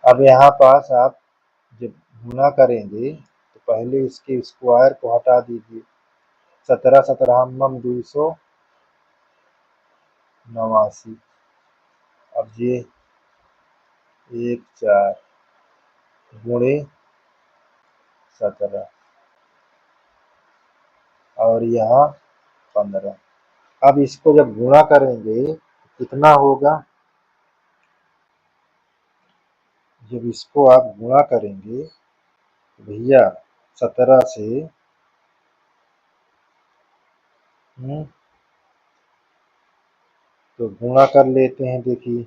अब यहाँ पास आप जब गुना करेंगे तो पहले इसके स्क्वायर को हटा दीजिए, 17 17 289, अब ये 1 4 गुणे 17 और यहाँ 15। अब इसको जब गुणा करेंगे तो कितना होगा, जब इसको आप गुणा करेंगे तो भैया 17 से तो गुणा कर लेते हैं, देखिए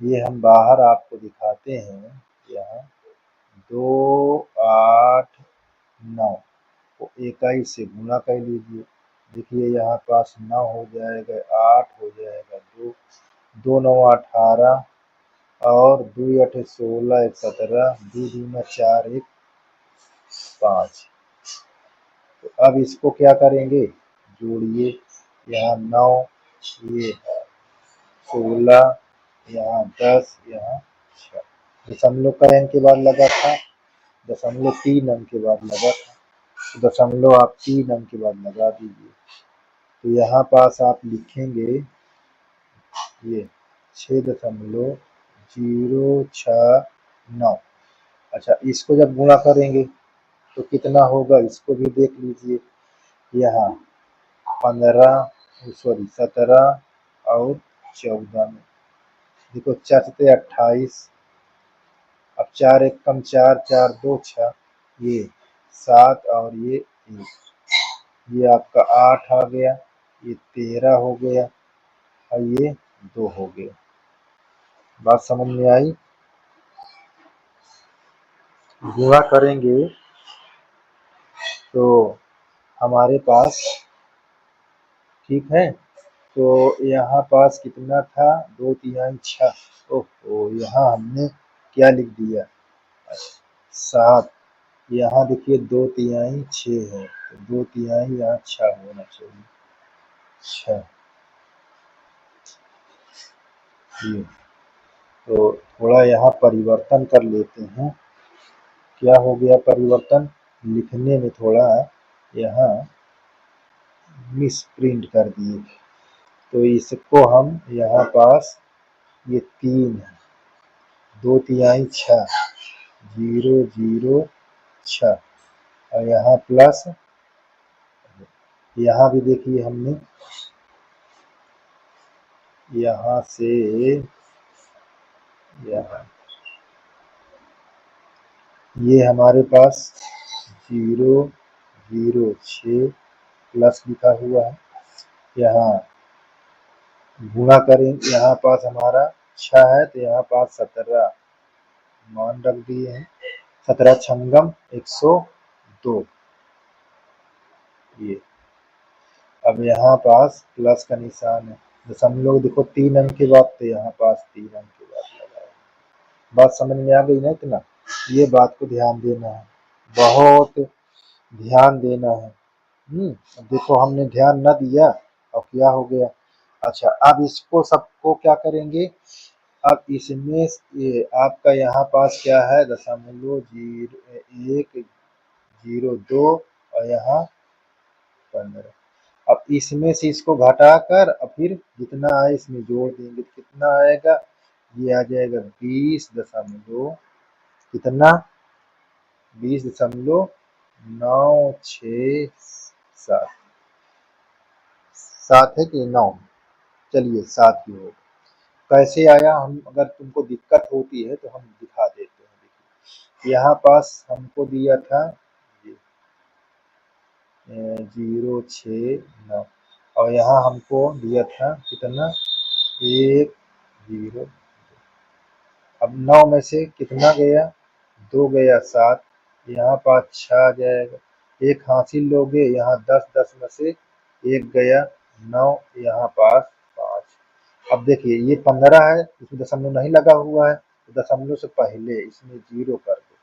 ये हम बाहर आपको दिखाते हैं, यहाँ 2 8 9 को 21 से गुणा कर लीजिए, देखिए यहाँ पास 9 हो जाएगा, 8 हो जाएगा, 2 2 9 18 और 2 8 16 1 17, 2 दूना 4 1 5। तो अब इसको क्या करेंगे, जोड़िए, यहाँ 9, ये 16, यहाँ 10, यहाँ 6, दशमलव का अंक के बाद लगा था, 0.3 अंक के बाद लगा था, तो 0.3 अंक के बाद लगा दीजिए, तो यहाँ पास आप लिखेंगे ये 6.3 0 6 9। अच्छा, इसको जब गुणा करेंगे तो कितना होगा, इसको भी देख लीजिए। यहाँ 17 और 14 में देखो 4 सते 28। अब 4 एक कम 4, 4 2 6, ये 7 और ये 1, ये आपका 8 आ गया, ये 13 हो गया और ये 2 हो गया। बात समझ में आई? गुणा करेंगे तो हमारे पास, ठीक है, तो यहाँ पास कितना था, 2 3 6। ओहो, यहाँ हमने क्या लिख दिया, 7। यहाँ देखिए 2 3 6 है, तो 2 3 यहाँ 6 होना चाहिए, 6। ये तो थोड़ा यहाँ परिवर्तन कर लेते हैं। क्या हो गया परिवर्तन, लिखने में थोड़ा यहाँ मिस प्रिंट कर दिए, तो इसको हम यहाँ पास, ये 3 है, 2 3 6, 0 0 6 और यहाँ प्लस, यहाँ भी देखिए हमने यहाँ से यहाँ, ये हमारे पास 0 0 6 प्लस लिखा हुआ है। यहाँ गुणा करें, यहाँ पास हमारा 6 है तो यहाँ पास 17 मान रख दिए हैं, 17 छंगम 102। ये अब यहाँ पास प्लस का निशान है, दशमलव देखो 3 अंक के बाद, तो यहाँ पास 3 अंक के बाद लगा है। बात समझ में आ गई ना इतना? ये बात को ध्यान देना है, बहुत ध्यान देना है। देखो हमने ध्यान न दिया और क्या हो गया। अच्छा, अब इसको सबको क्या करेंगे, अब इसमें ये आपका यहाँ पास क्या है, 0.102 और यहाँ 15। अब इसमें से इसको घटाकर और फिर जितना आए इसमें जोड़ देंगे तो कितना आएगा, ये आ जाएगा 20 दशमलव कितना, 20.967। 7 है कि 9, चलिए 7 ही होगा। कैसे आया, हम अगर तुमको दिक्कत होती है तो हम दिखा देते हैं। देखिए यहाँ पास हमको दिया था 069 और यहाँ हमको दिया था कितना, 10। अब 9 में से कितना गया, 2 गया 7, यहाँ पास 6 आ जाएगा, एक हासिल लोगे, यहाँ 10 10 में से एक गया 9, यहाँ पास 5। अब देखिए ये 15 है, इसमें दशमलव नहीं लगा हुआ है, तो दशमलव से पहले इसमें 0 कर दो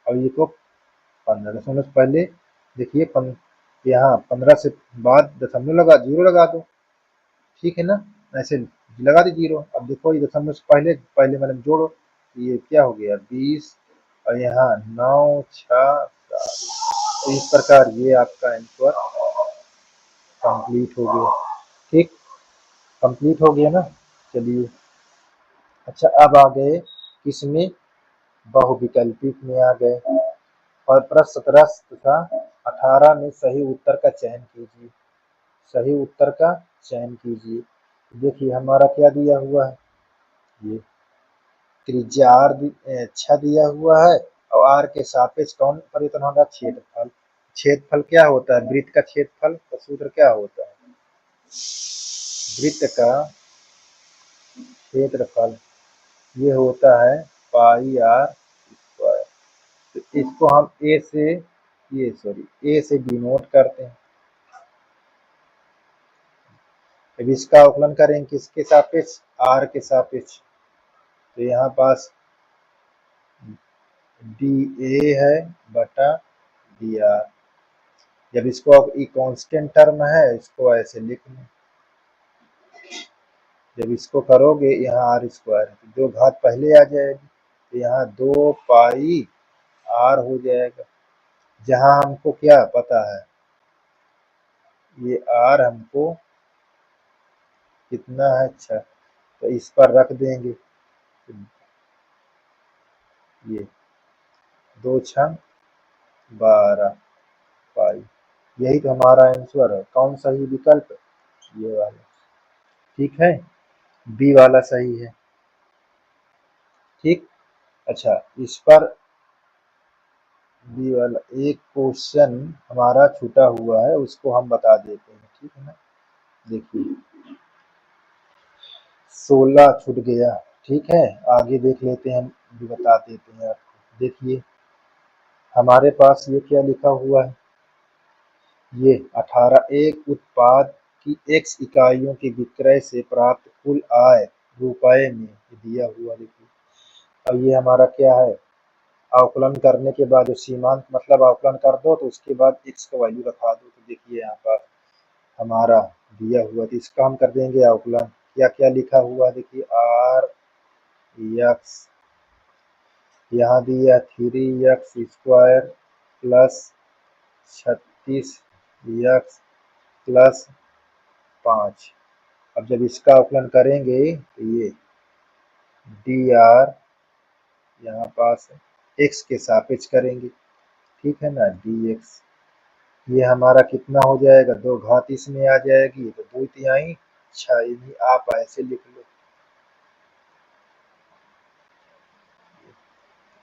और ये को 15 दशमलव से पहले देखिए, यहाँ 15 से बाद दशमलव लगा, 0 लगा दो, ठीक है ना, ऐसे लगा दी 0। अब देखो ये दशमलव से पहले पहले मतलब जोड़ो, ये क्या हो गया 20 और यहाँ 9 6 7। तो इस प्रकार ये आपका आंसर कंप्लीट हो गया। ठीक, कंप्लीट हो गया ना, चलिए। अच्छा, अब आ गए किसमें, बहुविकल्पिक में आ गए, और प्रश्न 17 तथा 18 में सही उत्तर का चयन कीजिए। सही उत्तर का चयन कीजिए। देखिए हमारा क्या दिया हुआ है, ये त्रिज्या आर 6 दिया हुआ है और आर के सापेक्ष कौन परिवर्तन होगा, क्षेत्रफल। क्षेत्रफल क्या होता है, वृत्त का क्षेत्रफल का सूत्र क्या होता है, वृत्त का क्षेत्रफल ये होता है पाई आर स्क्वायर। तो इसको हम ए से डिनोट करते हैं। अब इसका अवकलन करें किसके सापेक्ष, आर के सापेक्ष, तो यहाँ पास डी ए है बटा डी आर। जब इसको अब ये कांस्टेंट टर्म है, इसको ऐसे लिख लें, जब इसको करोगे यहाँ आर स्क्वायर तो 2 घात पहले आ जाएगी, तो यहाँ 2 पाई आर हो जाएगा। जहाँ हमको क्या पता है, ये आर हमको कितना है 6, तो इस पर रख देंगे ये 2 छंग 12 पाई। यही तो हमारा आंसर है। कौन सही विकल्प? ये वाला। ठीक है, बी वाला सही है। ठीक। अच्छा, इस पर बी वाला एक क्वेश्चन हमारा छूटा हुआ है, उसको हम बता देते हैं। ठीक है ना, देखिए 16 छूट गया। ठीक है, आगे देख लेते हैं, हम भी बता देते हैं आपको। देखिए हमारे पास ये क्या लिखा हुआ है, ये 18 एक उत्पाद की x इकाइयों के विक्रय से प्राप्त कुल आय रुपए में दिया हुआ। देखिए अब ये हमारा क्या है, अवकलन करने के बाद जो सीमांत मतलब अवकलन कर दो तो उसके बाद x का वैल्यू रखा दो। तो देखिए यहाँ पर हमारा दिया हुआ, तो इसका हम कर देंगे अवकलन। क्या क्या लिखा हुआ है देखिए, आर एक्स, यहाँ दिया 3x² प्लस 36x प्लस 5। अब जब इसका अवकलन करेंगे तो ये डी आर यहाँ पास x के सापेक्ष करेंगे। ठीक है ना, डी एक्स, ये हमारा कितना हो जाएगा, 2 घात इसमें आ जाएगी तो 2/3 6। आप ऐसे लिख लो,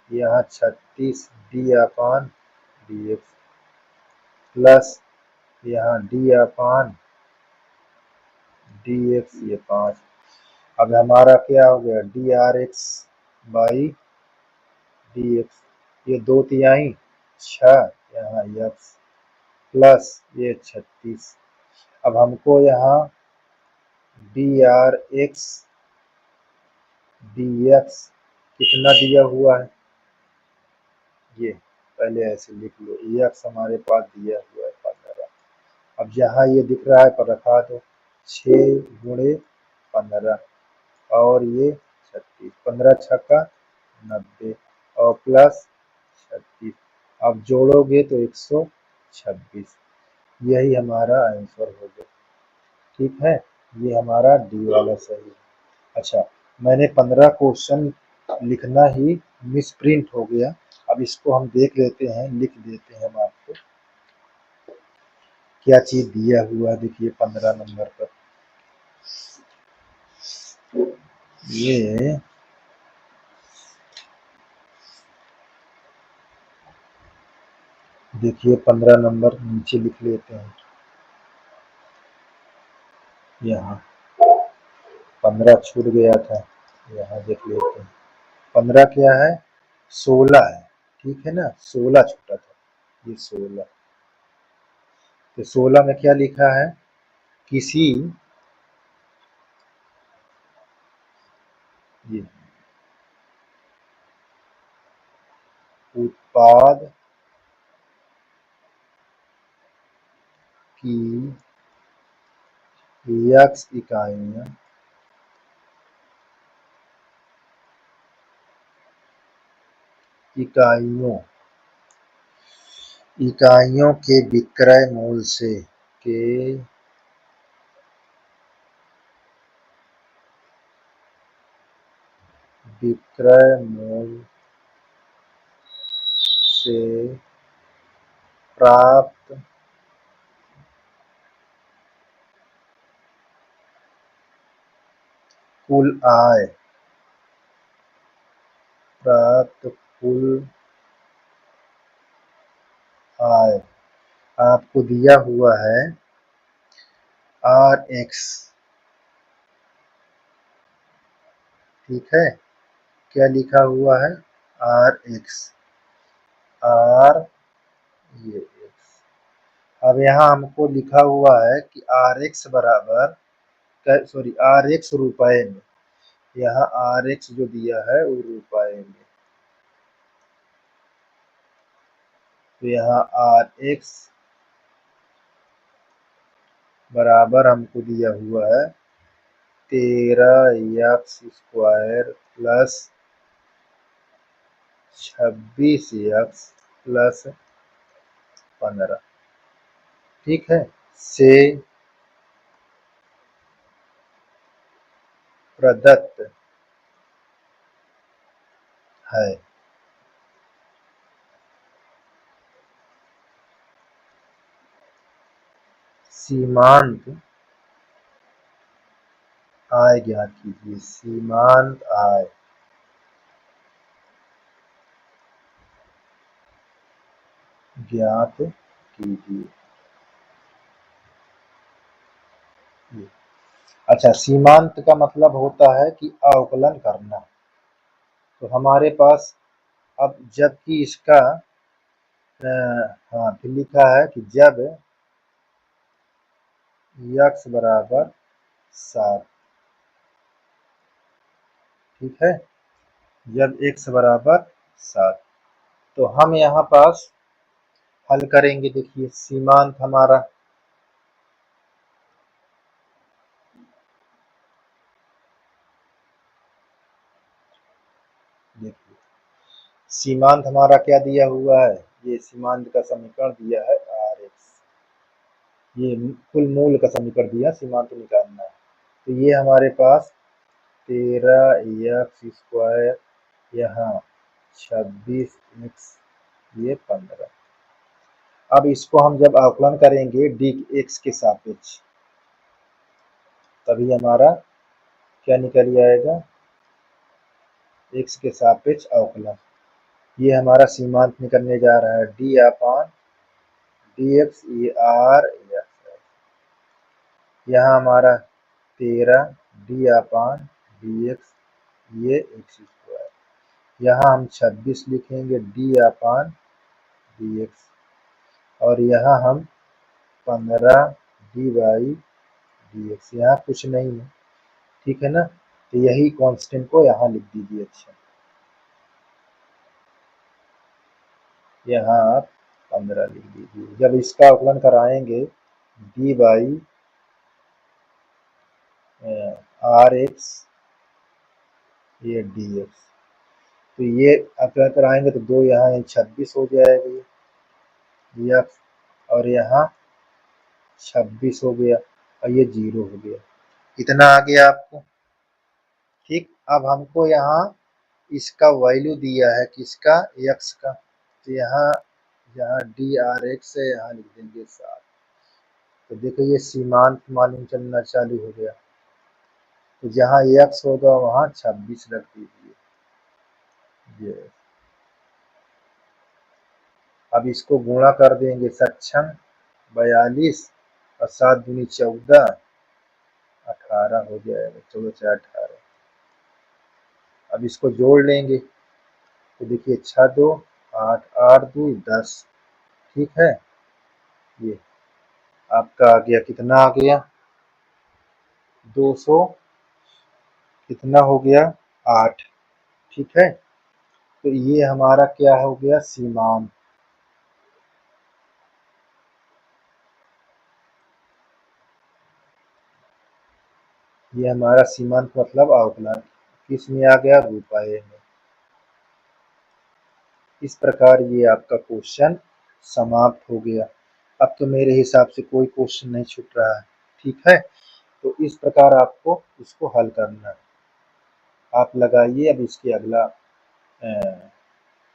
यहाँ 36 डी अपान डी एक्स प्लस यहाँ डी अपान डी एक्स, ये 5। अब हमारा क्या हो गया, D R x by D x, ये 2/3 6, यहाँ एक्स प्लस ये 36। अब हमको यहाँ D R x D x कितना दिया हुआ है, ये पहले ऐसे लिख लो, एक्स हमारे पास दिया हुआ है 15। अब जहाँ ये दिख रहा है पर रखा दो, 6 गुणे 15 और ये 36, 15 छक्का 90 और प्लस 36। अब जोड़ोगे तो 126। यही हमारा आंसर हो गया। ठीक है, ये हमारा डी वाला सही है। अच्छा, मैंने 15 क्वेश्चन लिखना ही मिस प्रिंट हो गया। अब इसको हम देख लेते हैं, लिख देते हैं हम आपको क्या चीज दिया हुआ है। देखिए 15 नंबर पर ये देखिए 15 नंबर नीचे लिख लेते हैं। यहाँ 15 छूट गया था, यहाँ देख लेते हैं 15 क्या है, 16 है। ठीक है ना, 16 छूटा था, ये 16। तो 16 में क्या लिखा है, किसी ये उत्पाद की x इकाइयों इकाइयों के विक्रय मूल्य से के विक्रय मूल्य से प्राप्त कुल आय प्राप्त कुल आय आपको दिया हुआ है आर एक्स। ठीक है, क्या लिखा हुआ है, आर एक्स, आर ये एक्स। अब यहाँ हमको लिखा हुआ है कि आर एक्स बराबर, सॉरी आर एक्स रुपए में, यहाँ आर एक्स जो दिया है वो रुपए में, तो यहाँ आर एक्स बराबर हमको दिया हुआ है 13x² प्लस 26x प्लस 15। ठीक है, से प्रदत्त है। सीमांत आय ज्ञात कीजिए। सीमांत आय ज्ञात कीजिए। अच्छा, सीमांत का मतलब होता है कि अवकलन करना। तो हमारे पास अब जबकि इसका हाँ फिर लिखा है कि जब x बराबर 7, ठीक है, जब x बराबर 7, तो हम यहाँ पास हल करेंगे। देखिए सीमांत हमारा देखिए सीमांत हमारा क्या दिया हुआ है, ये सीमांत का समीकरण दिया है Rx, ये कुल मूल का समीकरण दिया, सीमांत निकालना है। तो ये हमारे पास 13x², यहाँ 26x, ये 15। अब इसको हम जब अवकलन करेंगे dx के सापेक्ष, तभी हमारा क्या निकल जाएगा, x के सापेक्ष अवकलन। ये हमारा सीमांत निकलने जा रहा है d/dx, ये r x है। यहाँ हमारा 13 d/dx, ये x²। यहाँ हम 26 लिखेंगे d/dx, और यहाँ हम 15 d/dx, यहाँ कुछ नहीं है, ठीक है ना। तो यही कांस्टेंट को यहाँ लिख दीजिए। अच्छा, यहाँ आप 15 लिख दीजिए। जब इसका अवकलन कराएंगे d/rx, ये dx, तो ये अवकलन कराएंगे तो 2 यहाँ 26 हो जाएगा ये, और यहाँ 26 हो गया, और ये 0 हो गया। इतना आ गया आपको, ठीक। अब हमको यहाँ इसका वैल्यू दिया है किसका, x का, तो यहाँ dr(x) है, यहाँ लिख देंगे 7। तो देखो ये सीमांत मालूम चलना चालू हो गया। तो जहाँ x होगा वहाँ 26 रख दीजिए। ये अब इसको गुणा कर देंगे, सक्षम 42 और 7 दूनी 14, 18 हो जाएगा, 14×4 18। अब इसको जोड़ लेंगे तो देखिए 6 2 8, 8 2 10, ठीक है। ये आपका आ गया, कितना आ गया, 200, कितना हो गया, 8, ठीक है। तो ये हमारा क्या हो गया, सीमांत। ये हमारा सीमांत मतलब अवकलन किस में आ गया, रुपए में। इस प्रकार ये आपका क्वेश्चन समाप्त हो गया। अब तो मेरे हिसाब से कोई क्वेश्चन नहीं छूट रहा है, ठीक है। तो इस प्रकार आपको इसको हल करना है। आप लगाइए, अब इसके अगला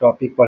टॉपिक पर